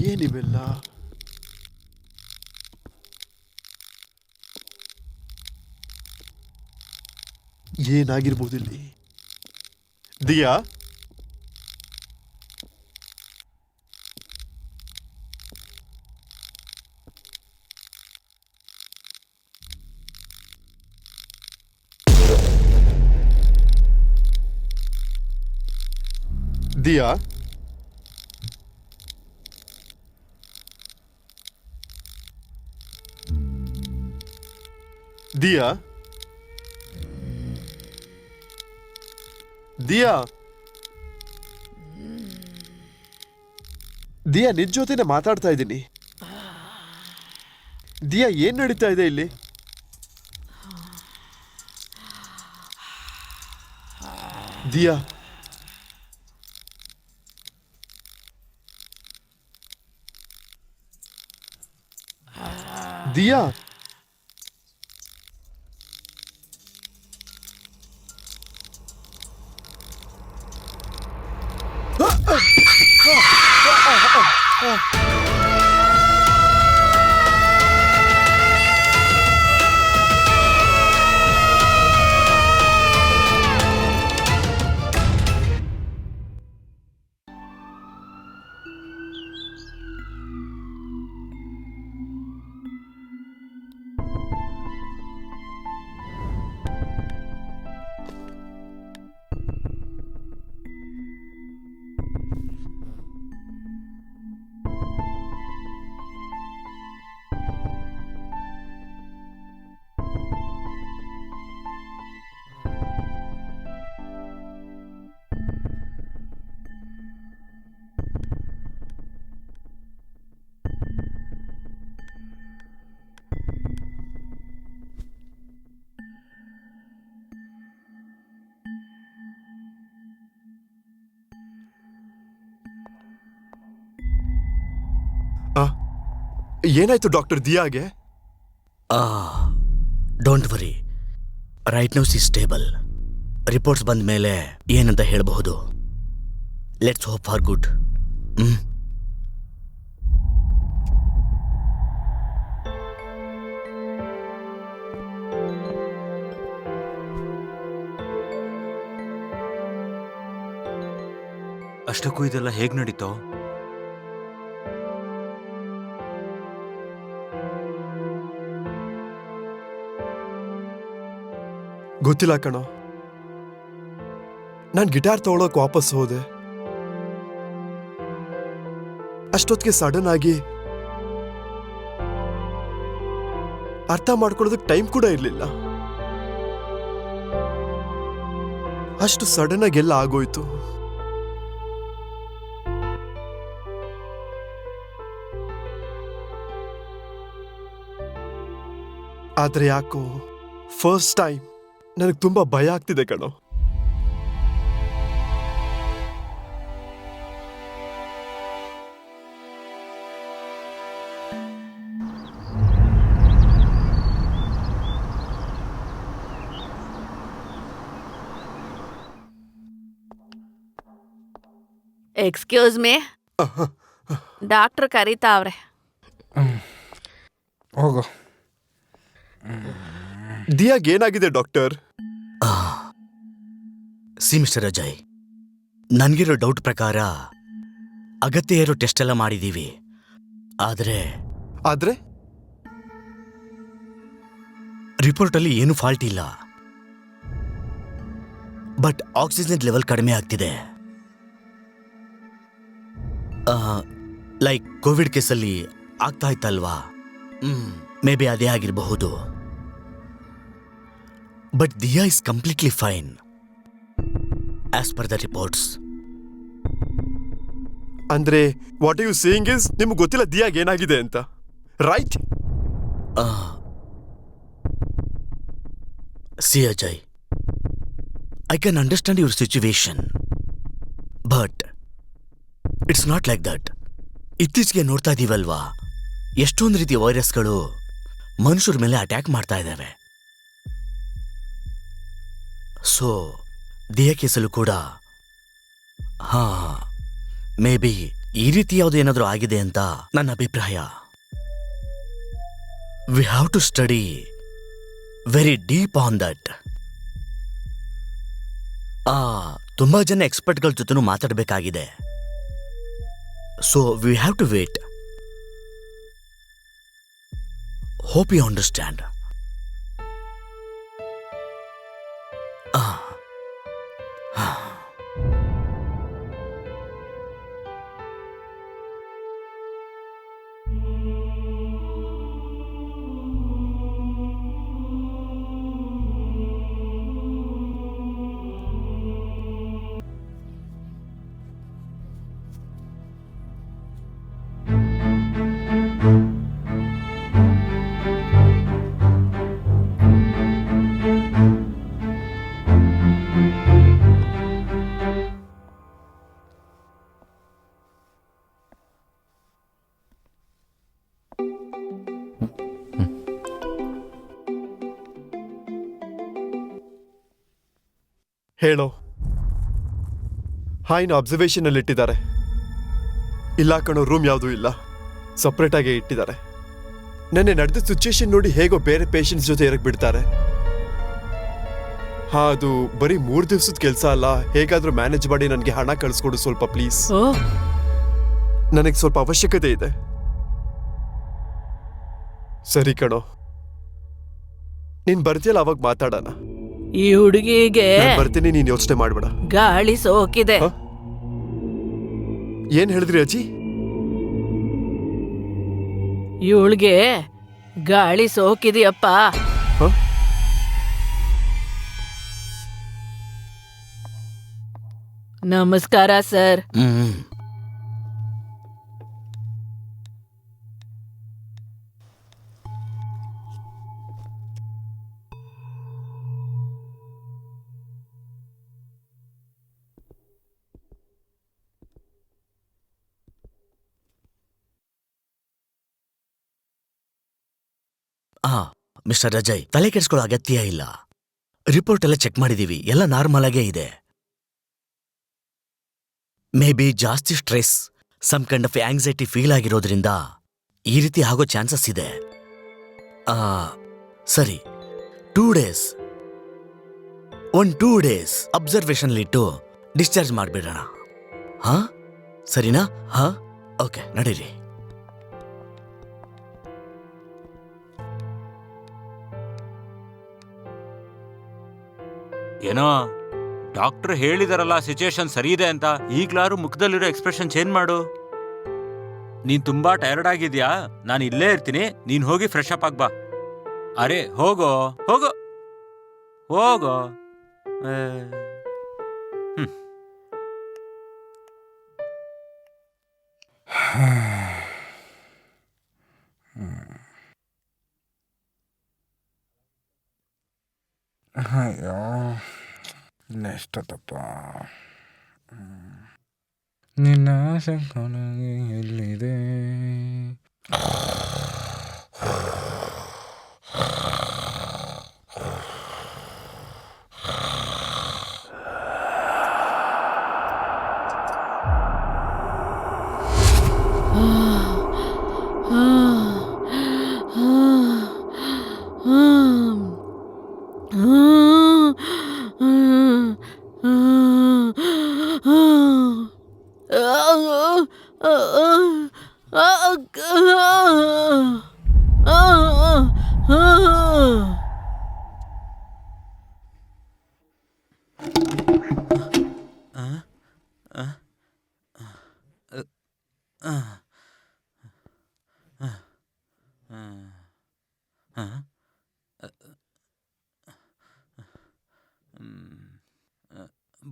ಏನಿವೆಲ್ಲ? ಏನಾಗಿರ್ಬೋದು ಇಲ್ಲಿ? ದಿಯಾ, ದಿಯಾ, ದಿಯಾ, ದಿಯಾ, ದಿಯಾ, ನಿನ್ ಜೊತೆನೆ ಮಾತಾಡ್ತಾ ಇದ್ದೀನಿ. ದಿಯಾ, ಏನ್ ನಡೀತಾ ಇದೆ ಇಲ್ಲಿ? ದಿಯಾ, ದಿಯಾ ಏನಾಯ್ತು ಡಾಕ್ಟರ್ ದಿಯಾಗೆ? Don't worry, right now she stable. Reports ಬಂದ ಮೇಲೆ ಏನಂತ ಹೇಳಬಹುದು. Let's hope for good. ಅಷ್ಟಕ್ಕೂ ಇದೆಲ್ಲ ಹೇಗ್ ನಡೀತೋ? ಗೊತ್ತಿಲ್ಲ ಕಣೋ. ನಾನ್ ಗಿಟಾರ್ ತಗೊಳಕ್ ವಾಪಸ್ ಹೋದೆ. ಅಷ್ಟೊತ್ತಿಗೆ ಸಡನ್ ಆಗಿ ಅರ್ಥ ಮಾಡ್ಕೊಳ್ಳೋದಕ್ಕೆ ಟೈಮ್ ಕೂಡ ಇರ್ಲಿಲ್ಲ. ಅಷ್ಟು ಸಡನ್ ಆಗಿ ಎಲ್ಲ ಆಗೋಯ್ತು. ಆದ್ರೆ ಯಾಕೋ ಫಸ್ಟ್ ಟೈಮ್ ನನಗೆ ತುಂಬಾ ಭಯ ಆಗ್ತಿದೆ ಕಣೋ. ಎಕ್ಸ್ಕ್ಯೂಸ್ ಮೀ, ಡಾಕ್ಟರ್ ಕರೀತಾವ್ರೆ. ಹೋಗು. ದಿಯಾಗ್ ಏನಾಗಿದೆ ಡಾಕ್ಟರ್? ಸಿ ಮಿಸ್ಟರ್ ಅಜಯ್, ನನಗಿರೋ ಡೌಟ್ ಪ್ರಕಾರ ಅಗತ್ಯ ಇರೋ ಟೆಸ್ಟ್ ಎಲ್ಲ ಮಾಡಿದ್ದೀವಿ. ಆದರೆ ರಿಪೋರ್ಟಲ್ಲಿ ಏನು ಫಾಲ್ಟ್ ಇಲ್ಲ. ಬಟ್ ಆಕ್ಸಿಜನ್ ಲೆವೆಲ್ ಕಡಿಮೆ ಆಗ್ತಿದೆ. ಲೈಕ್ ಕೋವಿಡ್ ಕೇಸಲ್ಲಿ ಆಗ್ತಾ ಇತ್ತಲ್ವಾ, ಮೇ ಬಿ ಅದೇ ಆಗಿರಬಹುದು. But Diya is completely fine as per the reports. ಅಂದ್ರೆ ವಾಟ್ ಯು ಸೇಯಿಂಗ್ ಇಸ್ ನಿಮ್ಗೆ ಗೊತ್ತಿಲ್ಲ ದಿಯಾಗ್ ಏನಾಗಿದೆ ಅಂತ, right? See Ajay, I can understand your situation, but it's not like that. ಇತ್ತೀಚೆಗೆ ನೋಡ್ತಾ ಇದೀವಲ್ವಾ, ಎಷ್ಟೊಂದು ರೀತಿಯ ವೈರಸ್ಗಳು ಮನುಷ್ಯರ ಮೇಲೆ ಅಟ್ಯಾಕ್ ಮಾಡ್ತಾ ಇದ್ದಾವೆ. ಸೊ ದಿಯಾ ಕೇಸಲ್ಲೂ ಕೂಡ ಮೇ ಬಿ ಈ ರೀತಿ ಯಾವುದೇನಾದ್ರೂ ಆಗಿದೆ ಅಂತ ನನ್ನ ಅಭಿಪ್ರಾಯ. We have to study very deep on that. ತುಂಬಾ ಜನ ಎಕ್ಸ್ಪರ್ಟ್ಗಳ ಜೊತೆನೂ ಮಾತಾಡಬೇಕಾಗಿದೆ. So we have to wait. Hope you understand. ಹೇಳೋ. ಹಾಯ್ನ ಅಬ್ಸರ್ವೇಷನ್ ಅಲ್ಲಿ ಇಟ್ಟಿದ್ದಾರೆ. ಇಲ್ಲ ಕಣೋ, ರೂಮ್ ಯಾವುದೂ ಇಲ್ಲ, ಸಪ್ರೇಟ್ ಆಗಿ ಇಟ್ಟಿದ್ದಾರೆ. ನೆನ್ನೆ ನಡೆದ ಸಿಚುಯೇಷನ್ ನೋಡಿ ಹೇಗೋ ಬೇರೆ ಪೇಷಂಟ್ಸ್ ಜೊತೆ ಎರಗ್ ಬಿಡ್ತಾರೆ. ಹಾ, ಅದು ಬರೀ 3 ದಿವಸದ ಕೆಲಸ ಅಲ್ಲ. ಹೇಗಾದ್ರೂ ಮ್ಯಾನೇಜ್ ಮಾಡಿ ನನಗೆ ಹಣ ಕಳಿಸ್ಕೊಡು ಸ್ವಲ್ಪ ಪ್ಲೀಸ್. ನನಗೆ ಸ್ವಲ್ಪ ಅವಶ್ಯಕತೆ ಇದೆ. ಸರಿ ಕಣೋ, ನೀನ್ ಬರ್ತೀಯಲ್ಲ ಅವಾಗ ಮಾತಾಡೋಣ. ಈ ಹುಡುಗಿಗೆ ನಾನ್ ಬರ್ತೀನಿ, ನೀನ್ ಯೋಚನೆ ಮಾಡ್ಬೇಡ. ಗಾಳಿ ಸೋಕಿದೆ. ಹ? ಏನ್ ಹೇಳಿದ್ರಿ ಅಜ್ಜಿ? ಇವಳಿಗೆ ಗಾಳಿ ಸೋಕಿದೆಯಪ್ಪ. ಹ? ನಮಸ್ಕಾರ ಸರ್. ಮಿಸ್ಟರ್ ಅಜಯ್, ತಲೆ ಕೆಡಿಸ್ಕೊಳ್ಳೋ ಅಗತ್ಯ ಇಲ್ಲ. ರಿಪೋರ್ಟ್ ಎಲ್ಲ ಚೆಕ್ ಮಾಡಿದೀವಿ, ಎಲ್ಲ ನಾರ್ಮಲ್ ಆಗೇ ಇದೆ. ಮೇ ಬಿ ಜಾಸ್ತಿ stress, some kind of anxiety feel ಆಗಿರೋದ್ರಿಂದ ಈ ರೀತಿ ಆಗೋ ಚಾನ್ಸಸ್ ಇದೆ. ಸರಿ, 2 ಡೇಸ್ 2 ಡೇಸ್ ಅಬ್ಸರ್ವೇಷನ್ಲಿಟ್ಟು ಡಿಸ್ಚಾರ್ಜ್ ಮಾಡಿಬಿಡೋಣ. ಹಾ, ಸರಿನಾ? ಹಾ, ಓಕೆ, ನಡೀರಿ. ಏನೋ ಡಾಕ್ಟರ್ ಹೇಳಿದಾರಲ್ಲ ಸಿಚುಯೇಷನ್ ಸರಿ ಇದೆ ಅಂತ. ಈಗ್ಲಾರು ಮುಖದಲ್ಲಿರೋ ಎಕ್ಸ್ಪ್ರೆಷನ್ ಚೇಂಜ್ ಮಾಡು. ನೀನ್ ತುಂಬಾ ಟಯರ್ಡ್ ಆಗಿದ್ಯಾ? ನಾನು ಇಲ್ಲೇ ಇರ್ತೀನಿ, ನೀನ್ ಹೋಗಿ ಫ್ರೆಶ್ ಅಪ್ ಆಗ್ಬಾ. ಅರೆ ಹೋಗೋ ಹೋಗೋ ಹೋಗೋ. ಅಯ್ಯೋ, ಇನ್ನೆಷ್ಟೊತ್ತಪ್ಪ. ನಿನ್ನ ಆಸೆ ಕೊನೆಗೆ ಎಲ್ಲಿದೆ?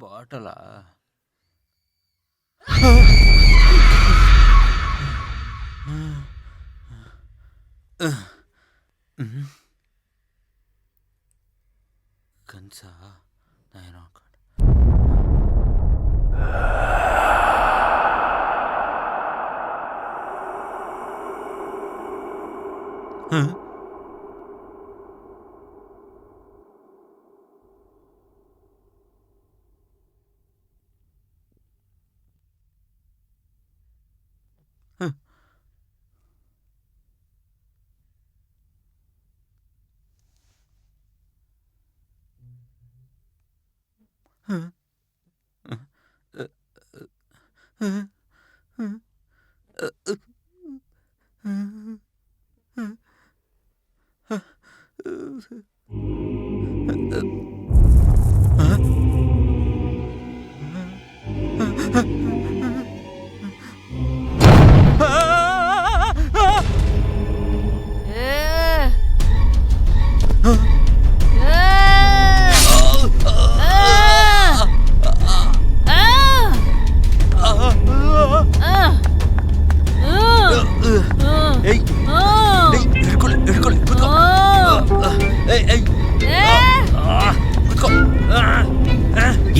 ಬಾಟಲಾ? ಕನ್ಸ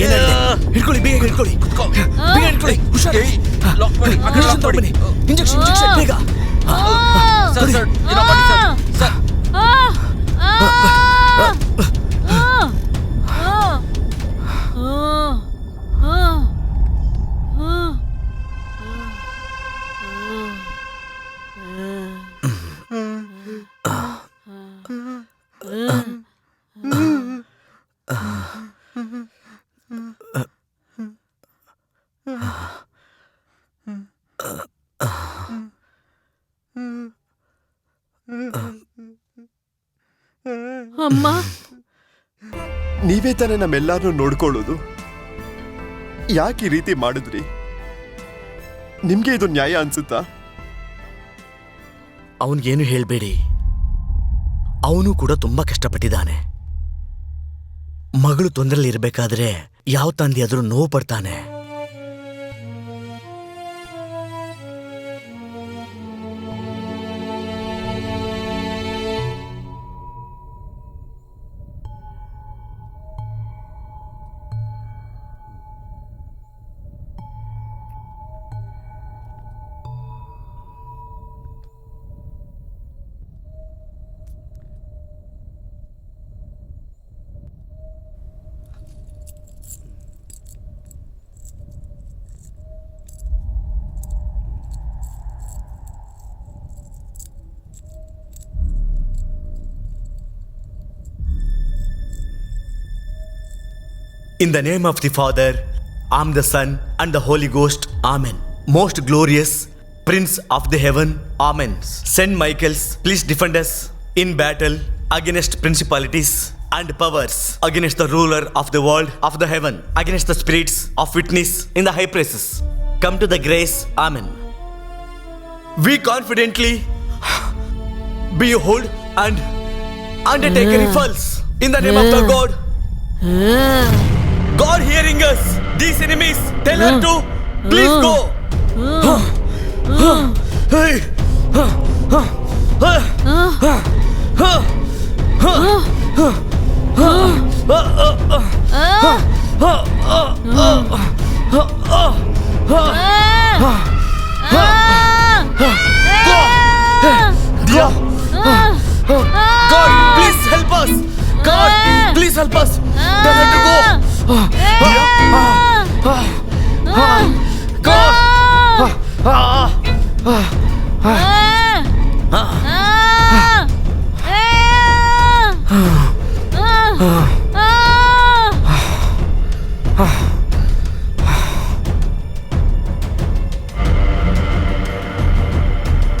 ಏನೋ ಹಿಡ್ಕೊಳ್ಳಿ, ಬೇಗ ಹಿಡ್ಕೊಳ್ಳಿ, ಬೇಗ ಹಿಡ್ಕೊಳ್ಳಿ, ಹುಷಾರು. ಇಂಜೆಕ್ಷನ್ ಬೇಗ. ಅಮ್ಮ ನೀವೇ ತಾನೇ ನಮ್ಮೆಲ್ಲರನ್ನೂ ನೋಡ್ಕೊಳ್ಳೋದು. ಯಾಕೆ ಈ ರೀತಿ ಮಾಡಿದ್ರಿ? ನಿಮ್ಗೆ ಇದು ನ್ಯಾಯ ಅನ್ಸುತ್ತಾ? ಅವನಿಗೇನು ಹೇಳ್ಬೇಡಿ. ಅವನು ಕೂಡ ತುಂಬಾ ಕಷ್ಟಪಟ್ಟಿದ್ದಾನೆ. ಮಗಳು ತೊಂದರೆಯಲ್ಲಿ ಇರಬೇಕಾದ್ರೆ ಯಾವ ತಂದೆ ಆದ್ರೂ ನೋವು ಪಡ್ತಾನೆ. In the name of the Father, and the Son, and the Holy Ghost, Amen. Most glorious Prince of the heaven, Amen. Saint Michaels, please defend us in battle against principalities and powers, against the ruler of the world of the heaven, against the spirits of witness in the high places. Come to the grace, Amen. We confidently behold and undertake a repulse in the name of the God. God hearing us, these enemies tell her to please go. God, please help us. God, please help us. Tell her to go.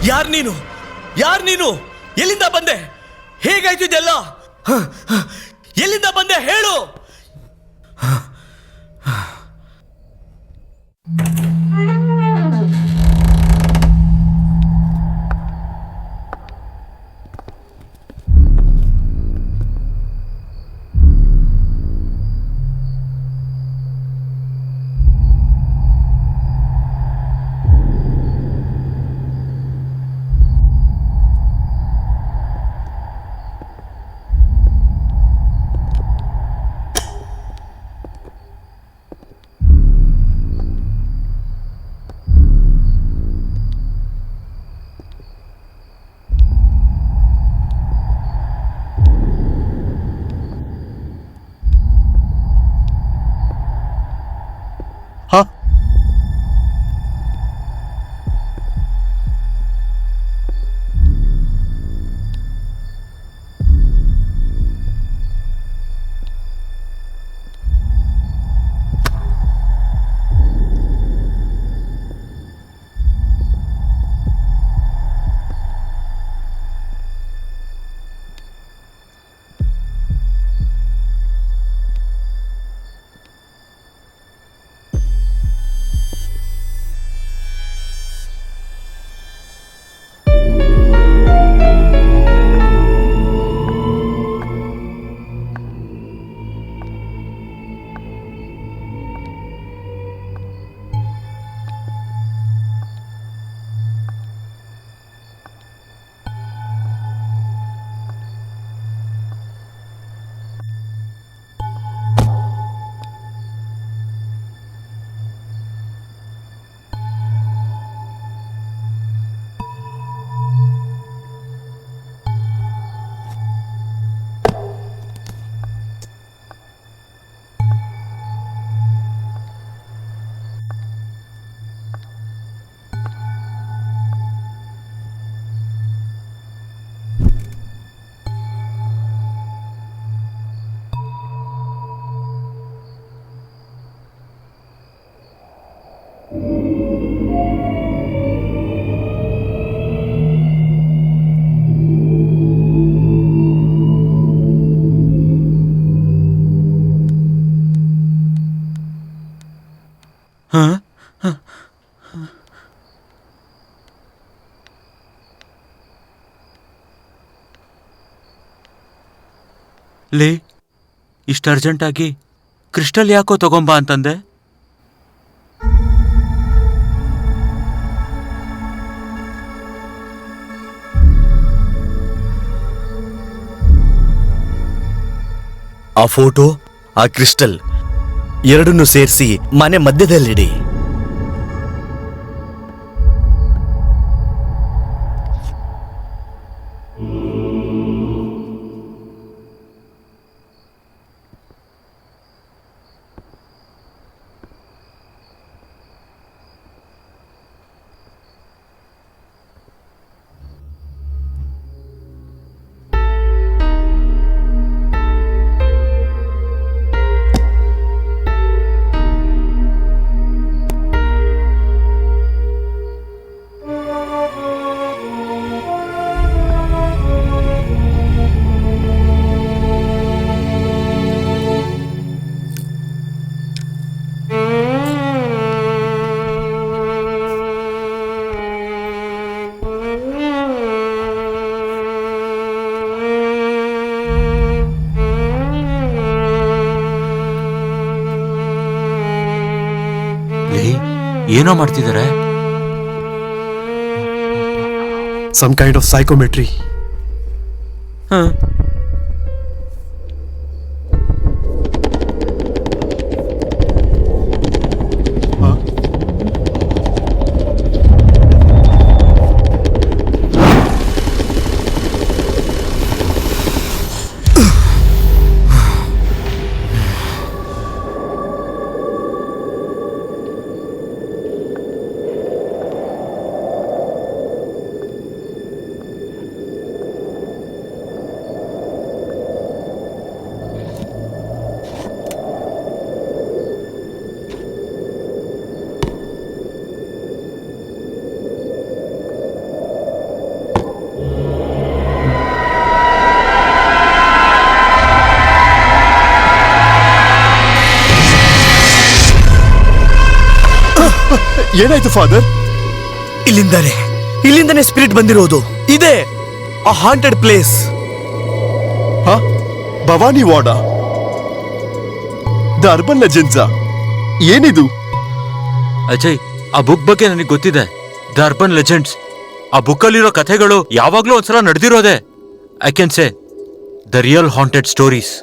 ಯಾರ್ ನೀನು? ಎಲ್ಲಿಂದ ಬಂದೆ? ಹೇಗಾಯ್ತು ಇದೆಲ್ಲ? ಎಲ್ಲಿಂದ ಬಂದೆ ಹೇಳು. ಲೇ ಇಷ್ಟು ಅರ್ಜೆಂಟಾಗಿ ಕ್ರಿಸ್ಟಲ್ ಯಾಕೋ ತಗೊಂಬಾ ಅಂತಂದೆ? ಆ ಫೋಟೋ, ಆ ಕ್ರಿಸ್ಟಲ್ ಎರಡನ್ನೂ ಸೇರಿಸಿ ಮನೆ ಮಧ್ಯದಲ್ಲಿಡಿ. ಏನೋ ಮಾಡ್ತಿದ್ದಾರೆ. Some kind of psychometry. ಏನಾಯ್ತು ಫಾದರ್? ಇಲ್ಲಿಂದನೇ ಸ್ಪಿರಿಟ್ ಬಂದಿರೋದು. ಇದೆ ಆ haunted place. Bhavani Wada, the urban ಲೆಜೆಂಡ್ಸಾ? ಏನಿದು? ಅಜಯ್, ಆ ಬುಕ್ ಬಗ್ಗೆ ನನಗೆ ಗೊತ್ತಿದೆ. The urban legends. ಆ ಬುಕ್ಕಲ್ಲಿರೋ ಕಥೆಗಳು ಯಾವಾಗ್ಲೂ ಒಂದ್ಸಲ ನಡೆದಿರೋದೆ. I can say the real haunted stories.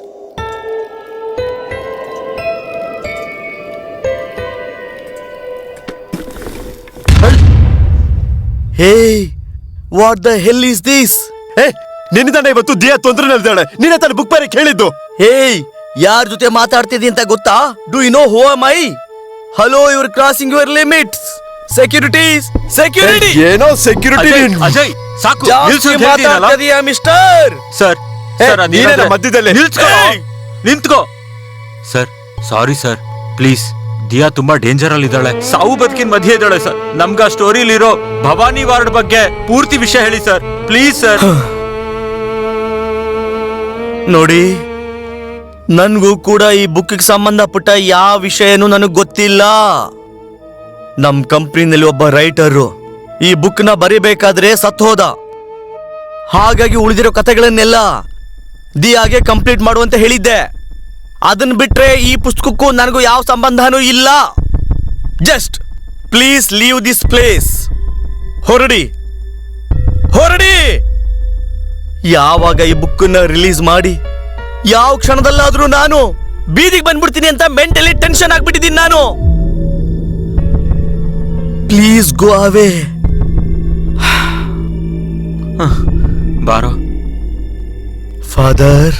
Hey, what the hell is this? ನಿನ್ನಿಂದ ಇವತ್ತು ದಿಯಾ ತೊಂದರೆನಲ್ಲಿದ್ದಾಳೆ. ನಿನ್ನೆ ತಾನು ಬುಕ್ ಬರೀ ಹೇಳಿದ್ದು. ಹೇಯ್, ಯಾರ ಜೊತೆ ಮಾತಾಡ್ತಿದ್ದಿ ಅಂತ ಗೊತ್ತಾ? Do you know who am I? Hello, you are crossing your limits. Securities, security. ಏನೋ ಸೆಕ್ಯೂರಿಟಿ. ಅಜಯ್, ಸಾಕು. ಮಾತಾಡ್ತಿದೀಯಾ ಮಿಸ್ಟರ್? ಸರ್, ಮಧ್ಯದಲ್ಲಿ ನಿಂತ್ಕೋ. Sir, sorry sir, please. Diya ತುಂಬಾ ಡೇಂಜರ್ ಅಲ್ಲಿ ಇದ್ದಾಳೆ. ಸಾವು ಬದುಕಿನ ಮಧ್ಯೆ ಇದ್ದಾಳೆ ಸರ್. ನಮ್ಗ ಆ ಸ್ಟೋರಿಲಿರೋ ಭವಾನಿ ವಾರ್ಡ್ ಬಗ್ಗೆ ಪೂರ್ತಿ ವಿಷಯ ಹೇಳಿ ಸರ್, ಪ್ಲೀಸ್ ಸರ್. ನೋಡಿ, ನನ್ಗೂ ಕೂಡ ಈ ಬುಕ್ಗೆ ಸಂಬಂಧಪಟ್ಟ ಯಾವ ವಿಷಯನೂ ನನಗ್ ಗೊತ್ತಿಲ್ಲ. ನಮ್ ಕಂಪ್ನಿನಲ್ಲಿ ಒಬ್ಬ ರೈಟರು ಈ ಬುಕ್ ನ ಬರಿಬೇಕಾದ್ರೆ ಸತ್ ಹೋದ. ಹಾಗಾಗಿ ಉಳಿದಿರೋ ಕಥೆಗಳನ್ನೆಲ್ಲ ದಿಯಾಗೆ ಕಂಪ್ಲೀಟ್ ಮಾಡುವಂತ ಹೇಳಿದ್ದೆ. ಅದನ್ನ ಬಿಟ್ರೆ ಈ ಪುಸ್ತಕಕ್ಕೂ ನನಗೂ ಯಾವ ಸಂಬಂಧನೂ ಇಲ್ಲ. Just please leave this place. ಹೊರಡಿ, ಹೊರಡಿ. ಯಾವಾಗ ಈ ಬುಕ್ಕನ್ನ ರಿಲೀಸ್ ಮಾಡಿ ಯಾವ ಕ್ಷಣದಲ್ಲಾದ್ರೂ ನಾನು ಬೀದಿಗೆ ಬಂದ್ಬಿಡ್ತೀನಿ ಅಂತ ಮೆಂಟಲಿ ಟೆನ್ಷನ್ ಆಗ್ಬಿಟ್ಟಿದ್ದೀನಿ ನಾನು. ಪ್ಲೀಸ್ ಗೋ ಅವೇ. ಬಾರೋ father.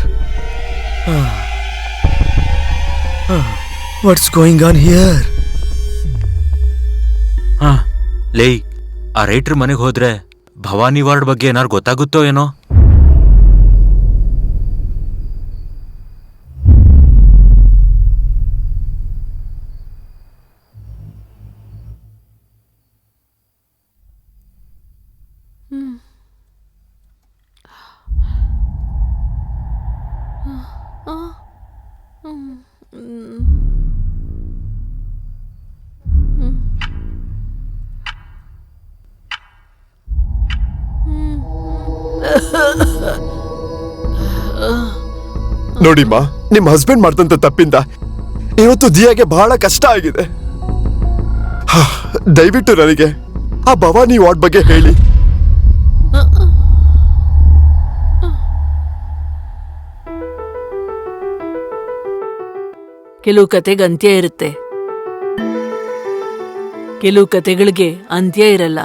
What's going on here? ಲೇ, ಆ ರೈಟರ್ ಮನೆಗೆ ಹೋದ್ರೆ ಭವಾನಿ ವಾರ್ಡ್ ಬಗ್ಗೆ ಏನಾರು ಗೊತ್ತಾಗುತ್ತೋ ಏನೋ. ನೋಡಿಮ್ಮ, ನಿಮ್ ಹಸ್ಬೆಂಡ್ ಮಾಡ್ದಂತ ತಪ್ಪಿಂದ ಇವತ್ತು ದಿಯಾಗೆ ಬಹಳ ಕಷ್ಟ ಆಗಿದೆ. ದಯವಿಟ್ಟು ನನಗೆ ಆ ಭವಾನಿ ವಾರ್ಡ್ ಬಗ್ಗೆ ಹೇಳಿ. ಕೆಲವು ಕತೆಗೆ ಅಂತ್ಯ ಇರುತ್ತೆ, ಕೆಲವು ಕತೆಗಳಿಗೆ ಅಂತ್ಯ ಇರಲ್ಲ.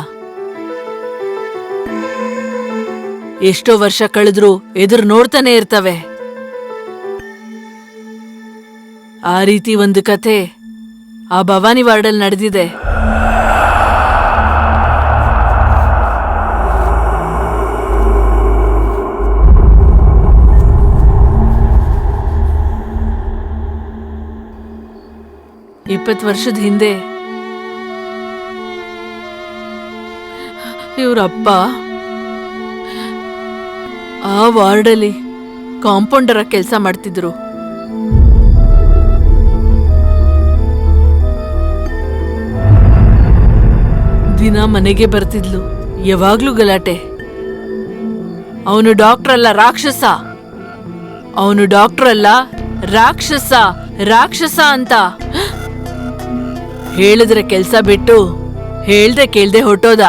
ಎಷ್ಟೋ ವರ್ಷ ಕಳೆದ್ರೂ ಎದುರು ನೋಡ್ತಾನೆ ಇರ್ತವೆ. ಆ ರೀತಿ ಒಂದು ಕತೆ ಆ ಭವಾನಿ ವಾರ್ಡಲ್ಲಿ ನಡೆದಿದೆ. ಇಪ್ಪತ್ತು ವರ್ಷದ ಹಿಂದೆ ಇವರಪ್ಪ ಆ ವಾರ್ಡಲ್ಲಿ ಕಾಂಪೌಂಡರ್ ಕೆಲಸ ಮಾಡ್ತಿದ್ರು. ದಿನ ಮನೆಗೆ ಬರ್ತಿದ್ಲು, ಯಾವಾಗ್ಲೂ ಗಲಾಟೆ. ಅವನು ಡಾಕ್ಟರ್ ಅಲ್ಲ, ರಾಕ್ಷಸ. ಅವನು ಡಾಕ್ಟರ್ ಅಲ್ಲ, ರಾಕ್ಷಸ, ರಾಕ್ಷಸ ಅಂತ ಹೇಳಿದ್ರೆ ಕೆಲ್ಸ ಬಿಟ್ಟು ಹೇಳ್ದೆ ಕೇಳ್ದೆ ಹೊಟ್ಟೋದ.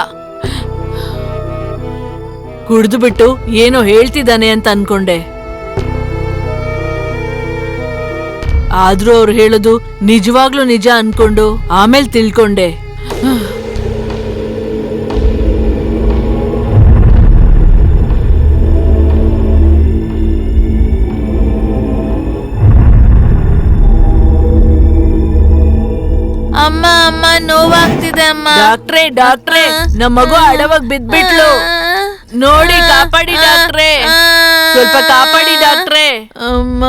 ಕುಡ್ದು ಬಿಟ್ಟು ಏನೋ ಹೇಳ್ತಿದ್ದಾನೆ ಅಂತ ಅನ್ಕೊಂಡೆ. ಆದ್ರೂ ಅವ್ರು ಹೇಳೋದು ನಿಜವಾಗ್ಲೂ ನಿಜ ಅನ್ಕೊಂಡು ಆಮೇಲೆ ತಿಳ್ಕೊಂಡೆ. ಅಮ್ಮ ಅಮ್ಮ ನೋವಾಗ್ತಿದೆ ಅಮ್ಮ. ಡಾಕ್ಟ್ರೇ ಡಾಕ್ಟ್ರೇ, ನಮ್ಮ ಮಗು ಅಡವಾಗ ಬಿದ್ಬಿಟ್ಲು, ನೋಡಿ ಕಾಪಾಡಿ ಡಾಕ್ಟ್ರೇ, ಸ್ವಲ್ಪ ಕಾಪಾಡಿ ಡಾಕ್ಟ್ರೇ. ಅಮ್ಮ.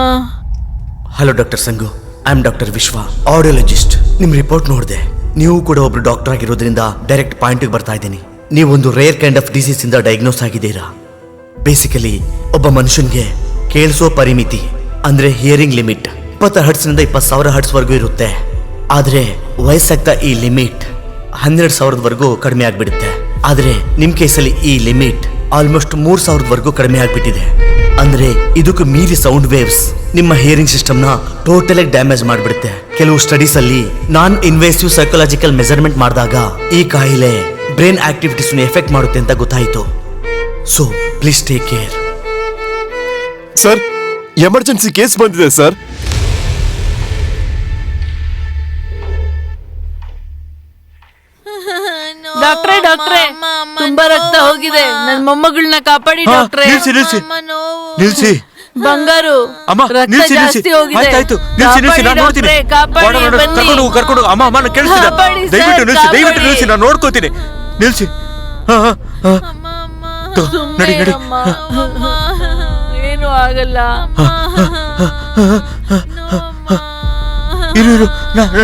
Hello doctor Sangu, I am doctor Vishwa, audiologist. ನಿಮ್ ರಿಪೋರ್ಟ್ ನೋಡಿದೆ. ನೀವು ಕೂಡ ಒಬ್ರು ಡಾಕ್ಟರ್ ಆಗಿರೋದ್ರಿಂದ ಡೈರೆಕ್ಟ್ ಪಾಯಿಂಟ್ ಬರ್ತಾ ಇದ್ದೀನಿ. ನೀವೊಂದು ರೇರ್ ಕೈಂಡ್ ಆಫ್ ಡಿಸೀಸ್ ಇಂದ ಡಯಾಗ್ನೋಸ್ ಆಗಿದ್ದೀರಾ. ಬೇಸಿಕಲಿ ಒಬ್ಬ ಮನುಷ್ಯನ್ಗೆ ಕೇಳಿಸೋ ಪರಿಮಿತಿ ಅಂದ್ರೆ ಹಿಯರಿಂಗ್ ಲಿಮಿಟ್ 20 ಹರ್ಟ್ಸ್ನಿಂದ 20,000 ಹರ್ಟ್ಸ್ ವರೆಗೂ ಇರುತ್ತೆ. ಆದ್ರೆ ವಯಸ್ಸಾಗ್ತಾ ಈ ಲಿಮಿಟ್ 12,000ವರೆಗೂ ಕಡಿಮೆ ಆಗ್ಬಿಡುತ್ತೆ. ಆದ್ರೆ ನಿಮ್ ಕೇಸಲ್ಲಿ ಈ ಲಿಮಿಟ್ ಆಲ್ಮೋಸ್ಟ್ 3,000ವರೆಗೂ ಕಡಿಮೆ ಆಗ್ಬಿಟ್ಟಿದೆ. ಅಂದ್ರೆ ಇದಕ್ಕೂ ಮೀರಿ ಸೌಂಡ್ ವೇವ್ಸ್ ನಿಮ್ಮ ಹಿಯರಿಂಗ್ ಸಿಸ್ಟಮ್ ನ ಟೋಟಲ್ ಆಗಿ ಡ್ಯಾಮೇಜ್ ಮಾಡ್ಬಿಡುತ್ತೆ. ಕೆಲವು ಸ್ಟಡೀಸ್ ಅಲ್ಲಿ ನಾನ್ ಇನ್ವೇಸಿವ್ ಸೈಕಾಲಜಿಕಲ್ ಮೆಜರ್ಮೆಂಟ್ ಮಾಡಿದಾಗ ಈ ಕಾಯಿಲೆ ಬ್ರೈನ್ ಆಕ್ಟಿವಿಟೀಸ್ ಎಫೆಕ್ಟ್ ಮಾಡುತ್ತೆ ಅಂತ ಗೊತ್ತಾಯ್ತು. So please take care. Sir, emergency case ಬಂದಿದೆ ಸರ್. ಡಾಕ್ಟ್ರೇ ಡಾಕ್ಟ್ರೇ, ತುಂಬಾ ರಕ್ತ ಹೋಗಿದೆ, ನನ್ ಮೊಮ್ಮಗಳನ್ನ ಕಾಪಾಡಿ ಡಾಕ್ಟ್ರೇ. ನಿಲ್ಸಿ ಬಂಗಾರು, ಅಮ್ಮ, ರಕ್ತ ನಿಲ್ಸಿ ನಿಲ್ಸಿ. ಜಾಸ್ತಿ ಹೋಗಿದೆ. ಆಯ್ತಾಯ್ತು, ನಿಲ್ಸಿ ನಿಲ್ಸಿ, ನಾನು ನೋಡ್ತೀನಿ. ಕಾಪಾಡಿ, ಬನ್ನಿ. ಕರ್ಕೊಂಡು ಅಮ್ಮ ಅಮ್ಮ ಕೇಳಿಸ್ತಿದೆ. ಕಾಪಾಡಿ ಸರ್, ದಯವಿಟ್ಟು ನಿಲ್ಸಿ, ದಯವಿಟ್ಟು ಕಾಪಾಡಿ. ನಿಲ್ಸಿ, ನಾನು ನೋಡ್ಕೋತೀನಿ. ನಿಲ್ಸಿ. ನಡಿ ನಡಿ. ಏನು ಆಗಲ್ಲ. ಇರು ಇರು,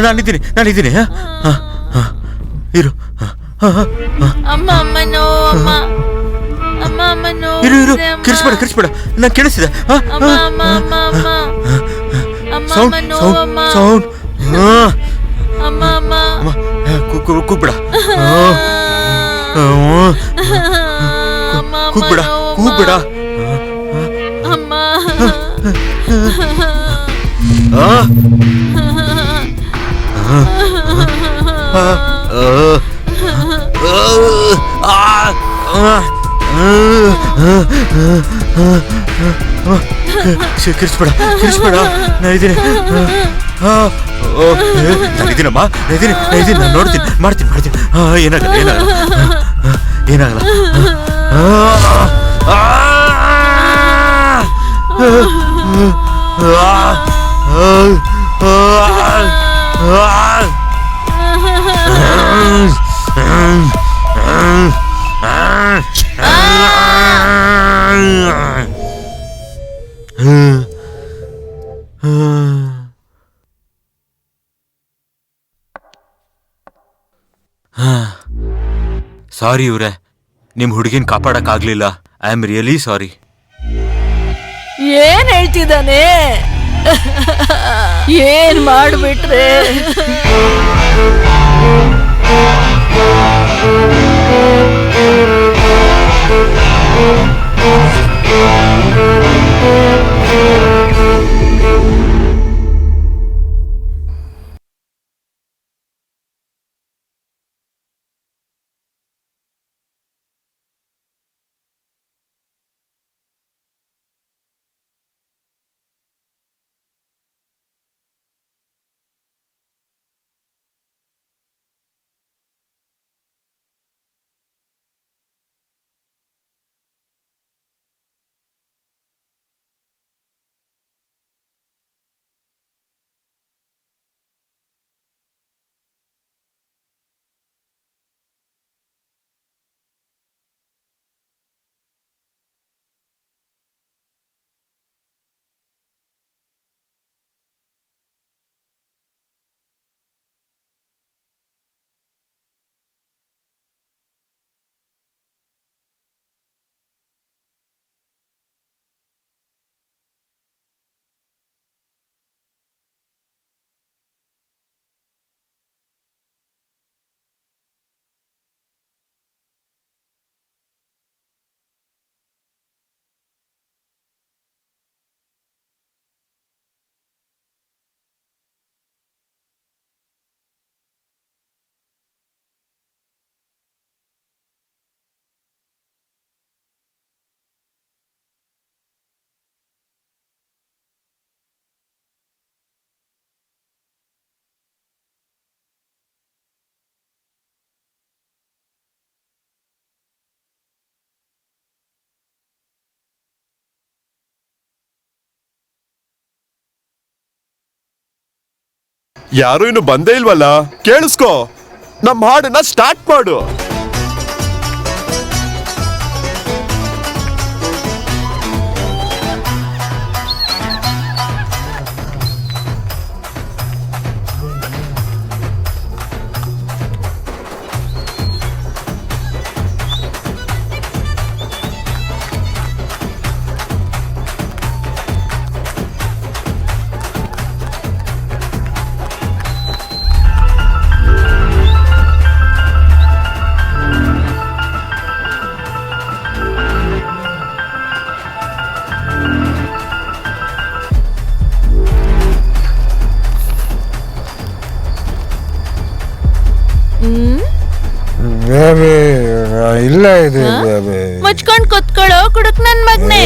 ನಾನಿದ್ದೀನಿ ನಾನಿದ್ದೀನಿ. ಇರು. ಅಮ್ಮ ಅಮ್ಮ ನೋ ಅಮ್ಮ ಅಮ್ಮ ಅಮ್ಮ ನೋ. ಇರು ಇರು, ಕಿರಿಸ್ಬೇಡ ಕಿರಿಸ್ಬೇಡ, ನಂಗೆ ಕೇಳಿಸ್ತಿದೆ. ಅಮ್ಮ ಅಮ್ಮ ಅಮ್ಮ ಅಮ್ಮ ಅಮ್ಮ ಸೌಂಡ್ ಅಮ್ಮ ನೋ ಸೌಂಡ್ ಅಮ್ಮ ಸೌಂಡ್. ಅಮ್ಮ ಅಮ್ಮ ಕೂಗ್ಬೇಡ, ಅಮ್ಮ ಕೂಗ್ಬೇಡ ಕೂಗ್ಬೇಡ. ಅಮ್ಮ ಕಿರಿಸ್ಬೇಡ ಕಿರಿಸ್ಬೇಡ, ನಾನಿದ್ದೀನಿ. ನಾನಿದ್ದೀನಮ್ಮ, ನಾನಿದ್ದೀನಿ, ನಾನು ನೋಡ್ತೀನಿ, ಮಾಡ್ತೀನಿ ಮಾಡ್ತೀನಿ. ಏನಾಗಲ್ಲ ಏನಾಗಲ್ಲ ಏನಾಗಲ್ಲ. ಸಾರಿ ಇವ್ರೆ, ನಿಮ್ ಹುಡುಗಿನ ಕಾಪಾಡಕ್ಕಾಗ್ಲಿಲ್ಲ. I am really sorry. ಏನ್ ಹೇಳ್ತಿದ್ದಾನೆ? ಏನ್ ಮಾಡ್ಬಿಟ್ರೆ? ಯಾರು ಇನ್ನು ಬಂದೇ ಇಲ್ವಲ್ಲ? ಕೇಳಿಸ್ಕೋ, ನಮ್ಮ ಹಾಡನ್ನ ಸ್ಟಾರ್ಟ್ ಮಾಡು. ಬೇಬಿ ಇಲ್ಲ ಇದೆ ಬೇಬಿ. ಮುಚ್ಕೊಂಡ್ ಕುತ್ಕೊಳ್ಳೋ ಕುಡುಕ್ ನನ್ ಮಗ್ನೆ.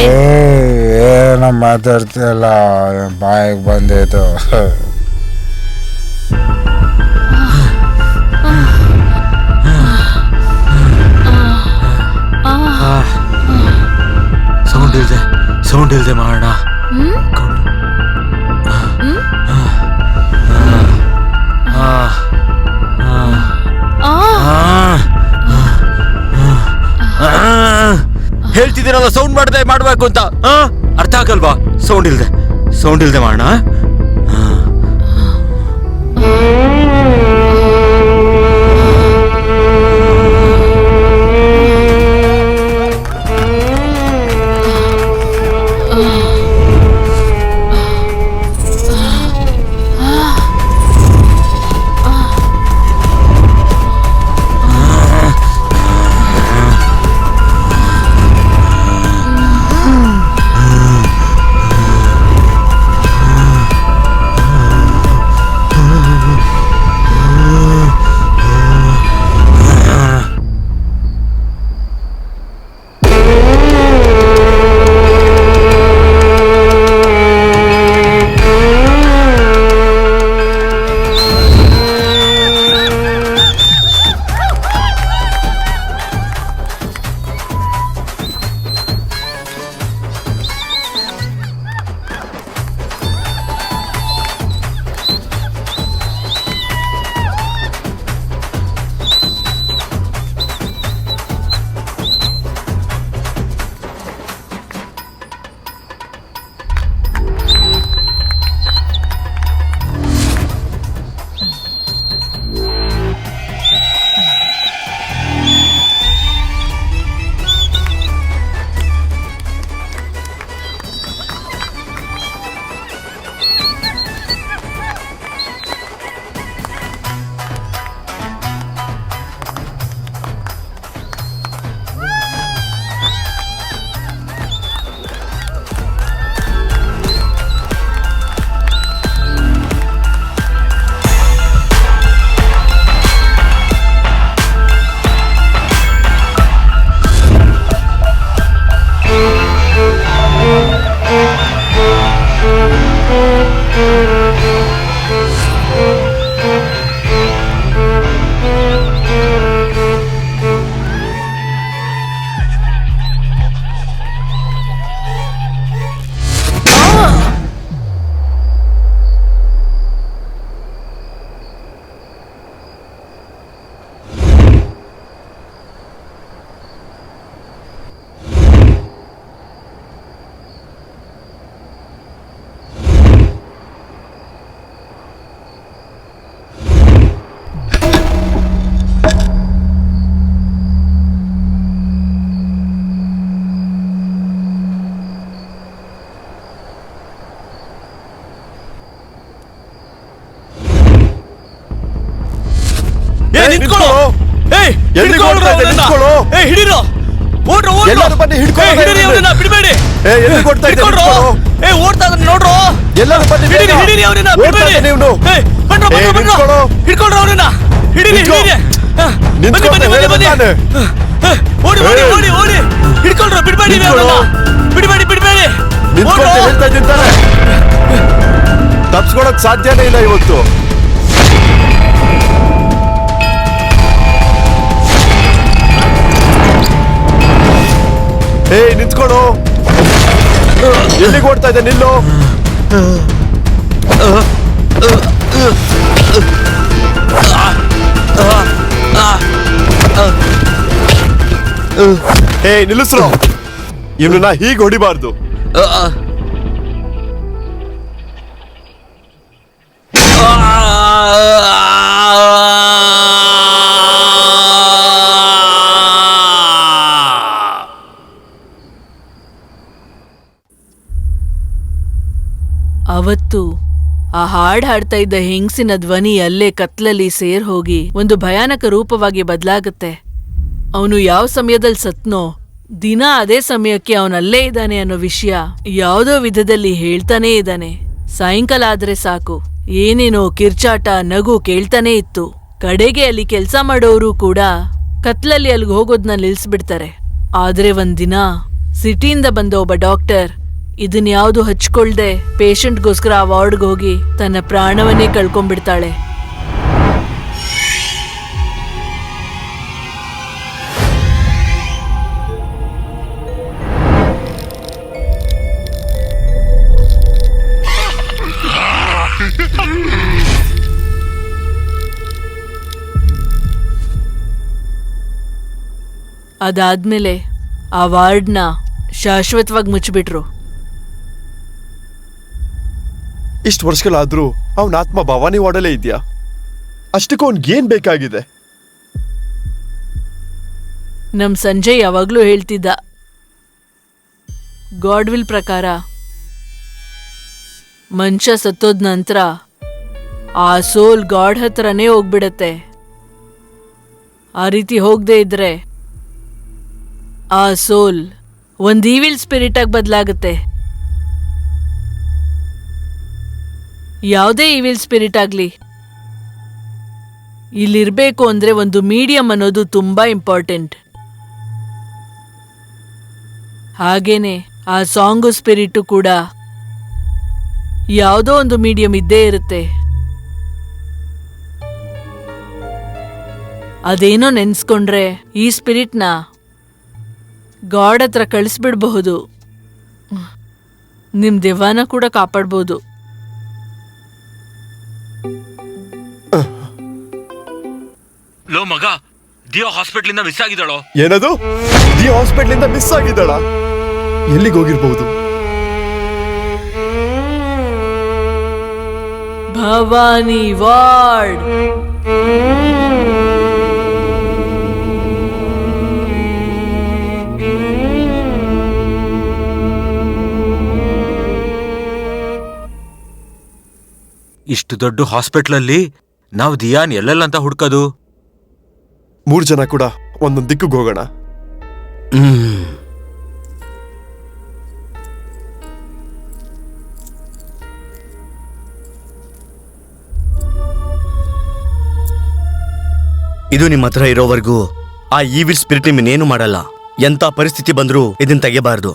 ಏನೋ ಮಾತಾಡ್ತಿಲ್ಲ, ಬಾಯಿಗೆ ಬಂದೈತು. ಸೌಂಡ್ ಇಲ್ದೆ ಮಾಡೋಣ. ಹೇಳ್ತಿದ್ದೀರಲ್ಲ ಸೌಂಡ್ ಮಾಡದೆ ಮಾಡ್ಬೇಕು ಅಂತ, ಅರ್ಥ ಆಗಲ್ವಾ? ಸೌಂಡ್ ಇಲ್ದೆ ಮಾಡೋಣ. ತಪ್ಪಿಸ್ಕೊಳಕ್ ಸಾಧ್ಯನೇ ಇಲ್ಲ ಇವತ್ತು. ನಿಂತ್ಕೊಳ್ಳು. ಎಲ್ಲಿಗೆ ಓಡ್ತಾ ಇದ್ದೆ? ನಿಲ್ಲು. ಹೇ ನಿಲ್ಲಿಸ್ರು, ಇವನನ್ನ ಹೀಗೆ ಹೊಡಿಬಾರ್ದು. ಅವತ್ತು ಆ ಹಾಡ್ ಹಾಡ್ತಾ ಇದ್ದ ಹೆಂಗ್ಸಿನ ಧ್ವನಿ ಅಲ್ಲೇ ಕತ್ಲಲ್ಲಿ ಸೇರ್ ಹೋಗಿ ಒಂದು ಭಯಾನಕ ರೂಪವಾಗಿ ಬದಲಾಗುತ್ತೆ. ಅವನು ಯಾವ ಸಮಯದಲ್ಲಿ ಸತ್ನೋ ದಿನ ಅದೇ ಸಮಯಕ್ಕೆ ಅವನಲ್ಲೇ ಇದ್ದಾನೆ ಅನ್ನೋ ವಿಷಯ ಯಾವುದೋ ವಿಧದಲ್ಲಿ ಹೇಳ್ತಾನೇ ಇದ್ದಾನೆ. ಸಾಯಂಕಾಲ ಆದ್ರೆ ಸಾಕು ಏನೇನೋ ಕಿರ್ಚಾಟ ನಗು ಕೇಳ್ತಾನೇ ಇತ್ತು. ಕಡೆಗೆ ಅಲ್ಲಿ ಕೆಲ್ಸ ಮಾಡೋರು ಕೂಡ ಕತ್ಲಲ್ಲಿ ಅಲ್ಲಿಗೆ ಹೋಗೋದನ್ನ ನಿಲ್ಸ್ಬಿಡ್ತಾರೆ. ಆದ್ರೆ ಒಂದಿನ ಸಿಟಿಯಿಂದ ಬಂದ ಒಬ್ಬ ಡಾಕ್ಟರ್ ಇದನ್ಯಾವುದು ಹಚ್ಕೊಳ್ದೆ ಪೇಷಂಟ್ಗೋಸ್ಕರ ಆ ವಾರ್ಡ್ಗೆ ಹೋಗಿ ತನ್ನ ಪ್ರಾಣವನ್ನೇ ಕಳ್ಕೊಂಡ್ಬಿಡ್ತಾಳೆ. ಅದಾದ್ಮೇಲೆ ಆ ವಾರ್ಡ್ನ ಶಾಶ್ವತವಾಗಿ ಮುಚ್ಚಿಬಿಟ್ರು. ಇಷ್ಟು ವರ್ಷಗಳಾದ್ರೂ ಅವನ ಆತ್ಮ ಭವಾನಿ ವಾರ್ಡಲ್ಲೇ ಇದೆಯಾ? ಅಷ್ಟಕ್ಕೂ ಅವ್ನಿಗೇನ್ ಬೇಕಾಗಿದೆ? ನಮ್ ಸಂಜಯ್ ಯಾವಾಗ್ಲೂ ಹೇಳ್ತಿದ್ದ, ಗಾಡ್ವಿಲ್ ಪ್ರಕಾರ ಮನುಷ್ಯ ಸತ್ತೋದ್ ನಂತರ ಆ ಸೋಲ್ ಗಾಡ್ ಹತ್ರನೇ ಹೋಗ್ಬಿಡತ್ತೆ. ಆ ರೀತಿ ಹೋಗದೆ ಇದ್ರೆ ಆ ಸೋಲ್ ಒಂದ್ ಈವಿಲ್ ಸ್ಪಿರಿಟ್ ಆಗಿ ಬದಲಾಗುತ್ತೆ. ಯಾವುದೇ ಈವಿಲ್ ಸ್ಪಿರಿಟ್ ಆಗ್ಲಿ ಇಲ್ಲಿರ್ಬೇಕು ಅಂದ್ರೆ ಒಂದು ಮೀಡಿಯಂ ಅನ್ನೋದು ತುಂಬಾ ಇಂಪಾರ್ಟೆಂಟ್. ಹಾಗೇನೆ ಆ ಸಾಂಗು ಸ್ಪಿರಿಟ್ ಕೂಡ ಯಾವುದೋ ಒಂದು ಮೀಡಿಯಂ ಇದ್ದೇ ಇರುತ್ತೆ. ಅದೇನೋ ನೆನ್ಸ್ಕೊಂಡ್ರೆ ಈ ಸ್ಪಿರಿಟ್ನ ಗಾಡ್ ಹತ್ರ ಕಳಿಸ್ಬಿಡ್ಬಹುದು. ನಿಮ್ ದೆವ್ವನ ಕೂಡ ಕಾಪಾಡ್ಬೋದು. ಲೋ ಮಗ, ದಿಯೋ ಹಾಸ್ಪಿಟ್ಲಿಂದ ಮಿಸ್ ಆಗಿದ್ದಾಳೋ? ಏನದು? ದಿ ಹಾಸ್ಪಿಟ್ಲಿಂದ ಮಿಸ್ ಆಗಿದ್ದಾಳ? ಎಲ್ಲಿಗೆ ಹೋಗಿರ್ಬಹುದು? ಭವಾನಿ ವಾರ್ಡ್. ಇಷ್ಟು ದೊಡ್ಡ ಹಾಸ್ಪಿಟ್ಲಲ್ಲಿ ನಾವು ದಿಯಾನ್ ಎಲ್ಲೆಲ್ಲಂತ ಹುಡ್ಕೋದು? 3 ಜನ ಕೂಡ ಒಂದೊಂದು ದಿಕ್ಕಿಗೆ ಹೋಗೋಣ. ಇದು ನಿಮ್ಮ ಹತ್ರ ಇರೋವರೆಗೂ ಆ ಈವಿಲ್ ಸ್ಪಿರಿಟ್ ನಿಮ್ಮನ್ನೇನು ಮಾಡಲ್ಲ. ಎಂತ ಪರಿಸ್ಥಿತಿ ಬಂದರೂ ಇದನ್ನ ತೆಗೆಯಬಾರ್ದು.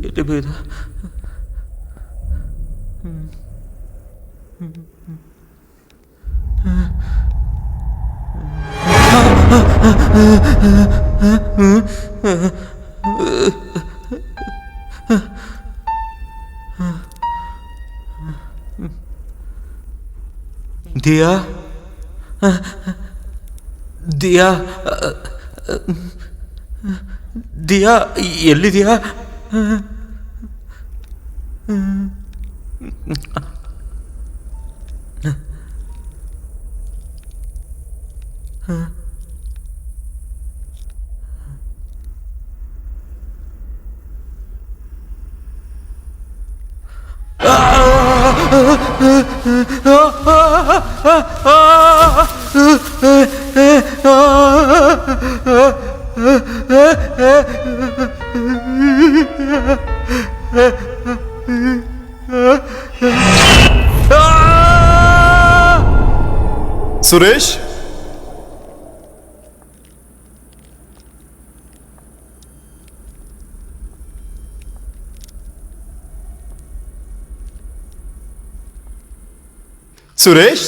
ಎಲ್ಲಿ ಬೇಡ. ದಿಯಾ ದಿಯಾ ದಿಯಾ ಎಲ್ಲಿದೆಯಾ? ಸುರೇಶ್, ಸುರೇಶ್,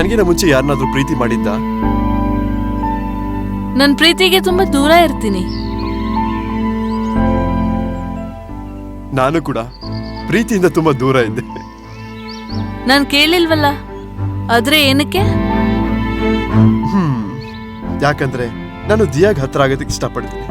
ನನಗಿನ ಮುಂಚೆ ಯಾರನ್ನಾದ್ರೂ ಪ್ರೀತಿ ಮಾಡಿದ್ದ? ನನ್ ಪ್ರೀತಿಗೆ ತುಂಬಾ ದೂರ ಇರ್ತೀನಿ. ನಾನು ಕೂಡ ಪ್ರೀತಿಯಿಂದ ತುಂಬಾ ದೂರ ಇದ್ದೆ. ನಾನ್ ಕೇಳಿಲ್ವಲ್ಲ, ಆದ್ರೆ ಏನಕ್ಕೆ? ಯಾಕಂದ್ರೆ ನಾನು ದಿಯಾಗ್ ಹತ್ರ ಆಗೋದಕ್ಕೆ ಇಷ್ಟಪಡ್ತೀನಿ.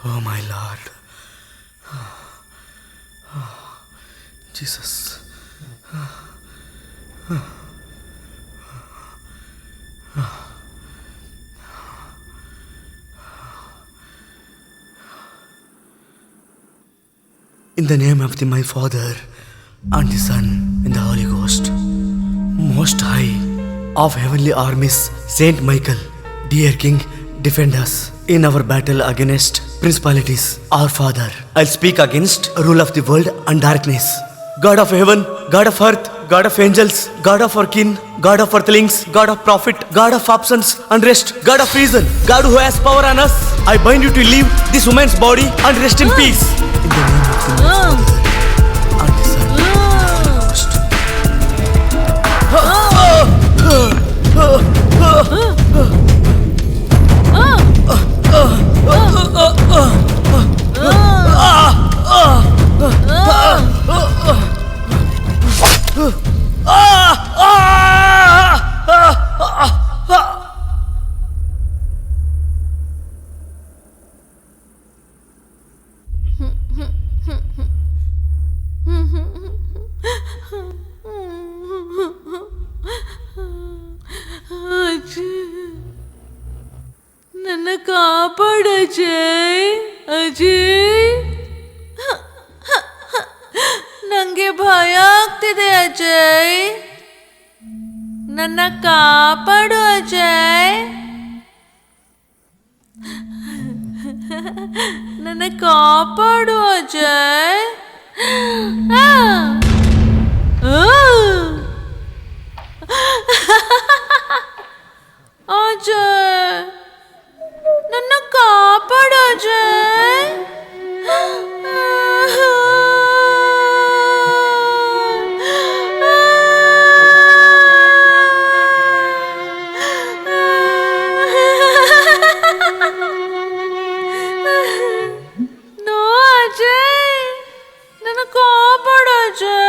Oh my Lord. Jesus. In the name of my Father and the Son and the Holy Ghost, Most High of heavenly armies, Saint Michael, dear King, defend us in our battle against principalities. Our Father, I'll speak against rule of the world and darkness. God of heaven, God of earth, God of angels, God of our kin, God of earthlings, God of prophet, God of absence and rest, God of reason, God who has power on us, I bind you to leave this woman's body and rest in peace. In the name of the Father and the Son and the Holy Ghost. ನನ್ನ ಕಾಪಾಡ ಅಜಯ್. ಅಜಯ್, ನಂಗೆ ಭಯ ಆಗ್ತಿದೆ ಅಜಯ್. ನನ್ನ ಕಾಪಾಡು ಅಜಯ್. ನನ್ನ ಕಾಪಾಡು ಅಜಯ್. ಆ! ಆ! ಅಜಯ್, ನನ್ನ ಕಾಪಾಡು ಅಜಯ್. ನೋ ಅಜಯ್, ನನ್ನ ಕಾಪಾಡು ಅಜಯ್.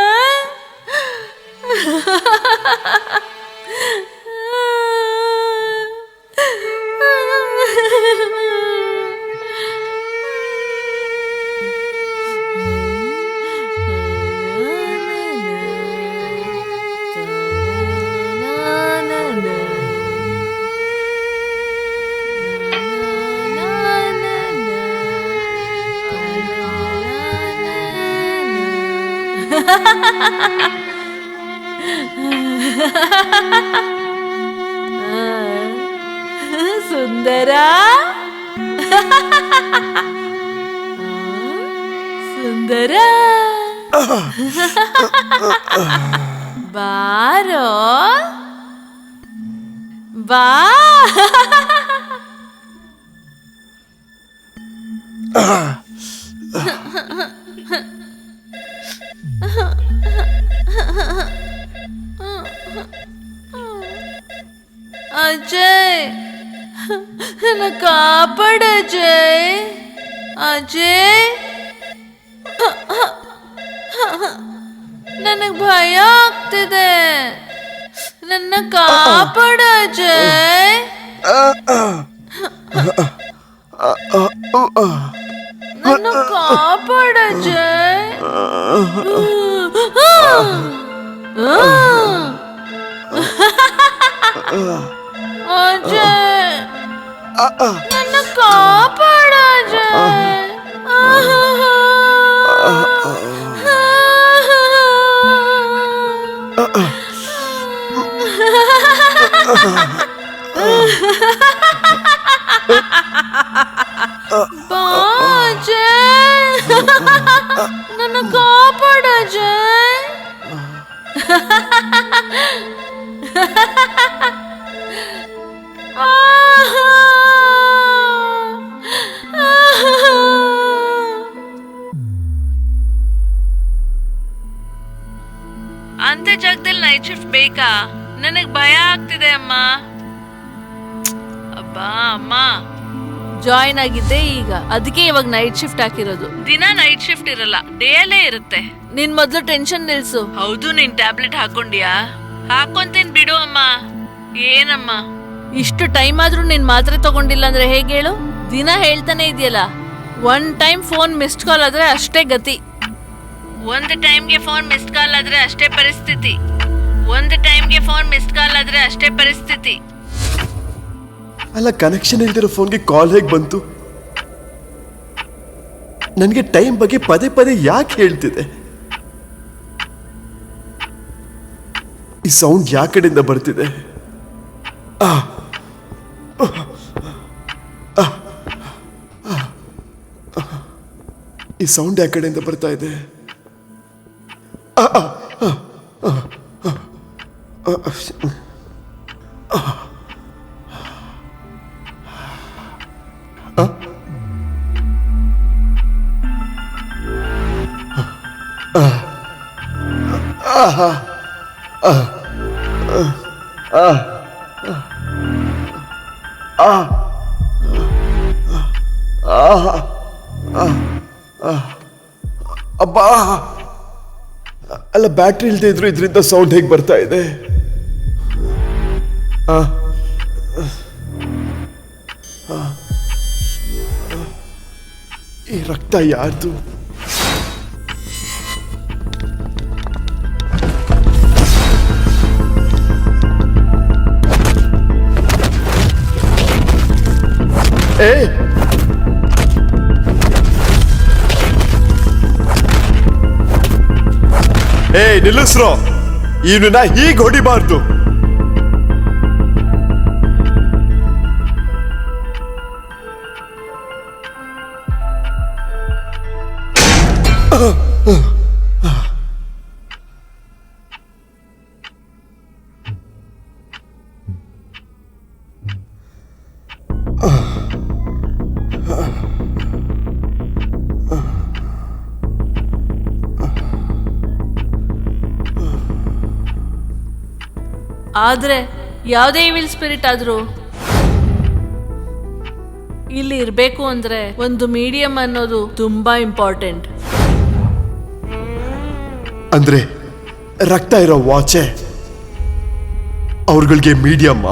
ಸುಂದರ, ಸುಂದರ, ಬಾರೋ, ಬಾ. ಅಜಯ್, ನನ್ನ ಕಾಪಾಡ ಅಜಯ್. ಅಜಯ್, ನನಗ್ ಭಯ ಆಗ್ತಿದೆ. ನನ್ನ ಕಾಪಾಡ ಅಜಯ್. ನನ್ನ ಕಾಪಾಡ ಅಜಯ್. ಅಜಯ್, ನನ್ನ ಕಾಪಾಡ ಅಜಯ್. ಬಾ ಅಜಯ್, ನನ್ನ ಕಾಪಾಡ ಅಜಯ್. ಅಂತ ಜಾಗದಲ್ಲಿ ನೈಟ್ ಶಿಫ್ಟ್ ಬೇಕಾ? ನನಗ್ ಭಯ ಆಗ್ತಿದೆ ಅಮ್ಮ. ಅಬ್ಬಾ ಅಮ್ಮ, ಜಾಯಿನ್ ಆಗಿದ್ದೆ ಈಗ, ಅದಕ್ಕೆ ಇವಾಗ ನೈಟ್ ಶಿಫ್ಟ್ ಹಾಕಿರೋದು. ದಿನ ನೈಟ್ ಶಿಫ್ಟ್ ಇರಲ್ಲ, ಡೇ ಅಲ್ಲೇ ಇರುತ್ತೆ. ನಿನ್ ಮೊದ್ಲು ಟೆನ್ಷನ್ ನಿಲ್ಸು. ಹೌದು, ನೀನ್ ಟ್ಯಾಬ್ಲೆಟ್ ಹಾಕೊಂಡ್ಯಾ? ಹಾಕೊಂತೀನಿ ಬಿಡು ಅಮ್ಮ. ಏನಮ್ಮ, ಇಷ್ಟು ಟೈಮ್ ಆದ್ರೂ ನೀನ್ ಮಾತ್ರೆ ತಗೊಂಡಿಲ್ಲ ಅಂದ್ರೆ ಹೇಗೆ ಹೇಳು? ದಿನ ಹೇಳ್ತಾನೆ ಇದೆಯಲ್ಲ, 1 ಟೈಮ್ ಫೋನ್ ಮಿಸ್ಡ್ ಕಾಲ್ ಆದ್ರೆ ಅಷ್ಟೇ ಗತಿ. 1 ಟೈಮ್ಗೆ ಫೋನ್ ಮಿಸ್ಡ್ ಕಾಲ್ ಆದ್ರೆ ಅಷ್ಟೇ ಪರಿಸ್ಥಿತಿ. 1 ಟೈಮ್ಗೆ ಫೋನ್ ಮಿಸ್ಡ್ ಕಾಲ್ ಆದ್ರೆ ಅಷ್ಟೇ ಪರಿಸ್ಥಿತಿ. ಅಲ್ಲ, ಕನೆಕ್ಷನ್ ಇಲ್ದಿರೋ ಫೋನ್ಗೆ ಕಾಲ್ ಹೇಗೆ ಬಂತು? ನನಗೆ ಟೈಮ್ ಬಗ್ಗೆ ಪದೇ ಪದೇ ಯಾಕೆ ಹೇಳ್ತಿದೆ? ಈ ಸೌಂಡ್ ಯಾ ಕಡೆಯಿಂದ ಬರ್ತಿದೆ? ಈ ಸೌಂಡ್ ಯಾ ಕಡೆಯಿಂದ ಬರ್ತಾ ಇದೆ? ಅಬ್ಬಾ, ಅಲ್ಲ ಬ್ಯಾಟ್ರಿ ಇಲ್ದೇ ಇದ್ರು ಇದರಿಂದ ಸೌಂಡ್ ಹೇಗೆ ಬರ್ತಾ ಇದೆ? ಈ ರಕ್ತ ಯಾರ್ದು? ನಿಲ್ಲಿಸ್ರೋ, ಇವನನ್ನ ಹೀಗೆ ಹೊಡಿಬಾರ್ದು. ಆದ್ರೆ ಯಾವುದೇ ವಿಲ್ ಸ್ಪಿರಿಟ್ ಆದ್ರೂ ಇಲ್ಲಿ ಇರ್ಬೇಕು ಅಂದ್ರೆ ಒಂದು ಮೀಡಿಯಂ ಅನ್ನೋದು ತುಂಬಾ ಇಂಪಾರ್ಟೆಂಟ್. ಅಂದ್ರೆ ರಕ್ತ ಇರೋ ವಾಚೆ ಅವ್ರಗಳಿಗೆ ಮೀಡಿಯಮ್ಮ?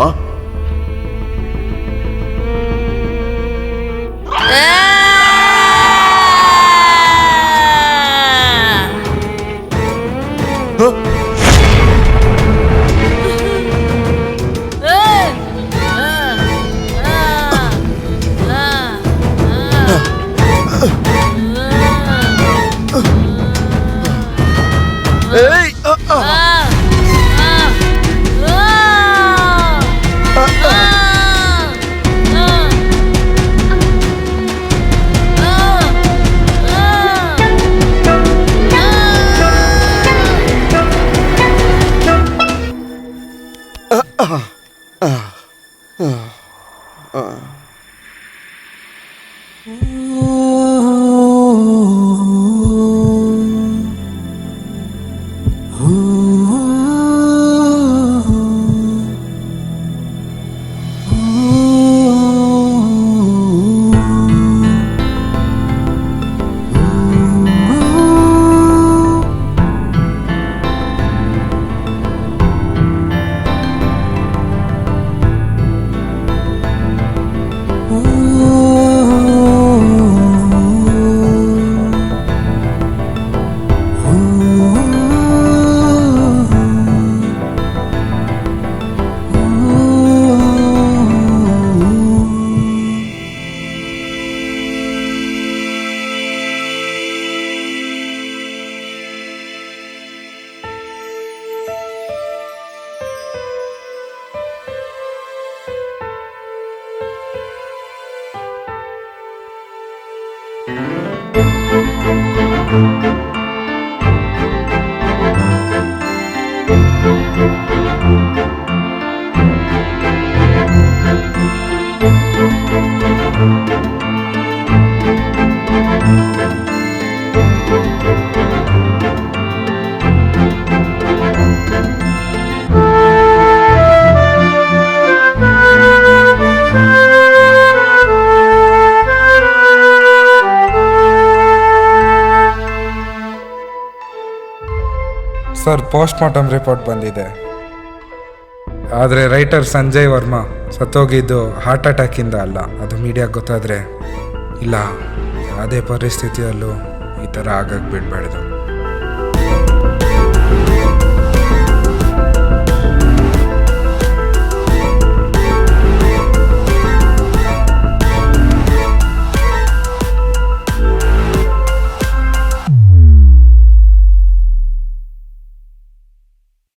ಸರ್, ಪೋಸ್ಟ್ ಮಾರ್ಟಮ್ ರಿಪೋರ್ಟ್ ಬಂದಿದೆ. ಆದರೆ ರೈಟರ್ ಸಂಜಯ್ ವರ್ಮಾ ಸತ್ತೋಗಿದ್ದು ಹಾರ್ಟ್ ಅಟ್ಯಾಕಿಂದ ಅಲ್ಲ. ಅದು ಮೀಡಿಯಾಗೆ ಗೊತ್ತಾದರೆ ಇಲ್ಲ ಯಾವುದೇ ಪರಿಸ್ಥಿತಿಯಲ್ಲೂ ಈ ಥರ ಆಗಕ್ಕೆ ಬಿಡಬಾರ್ದು.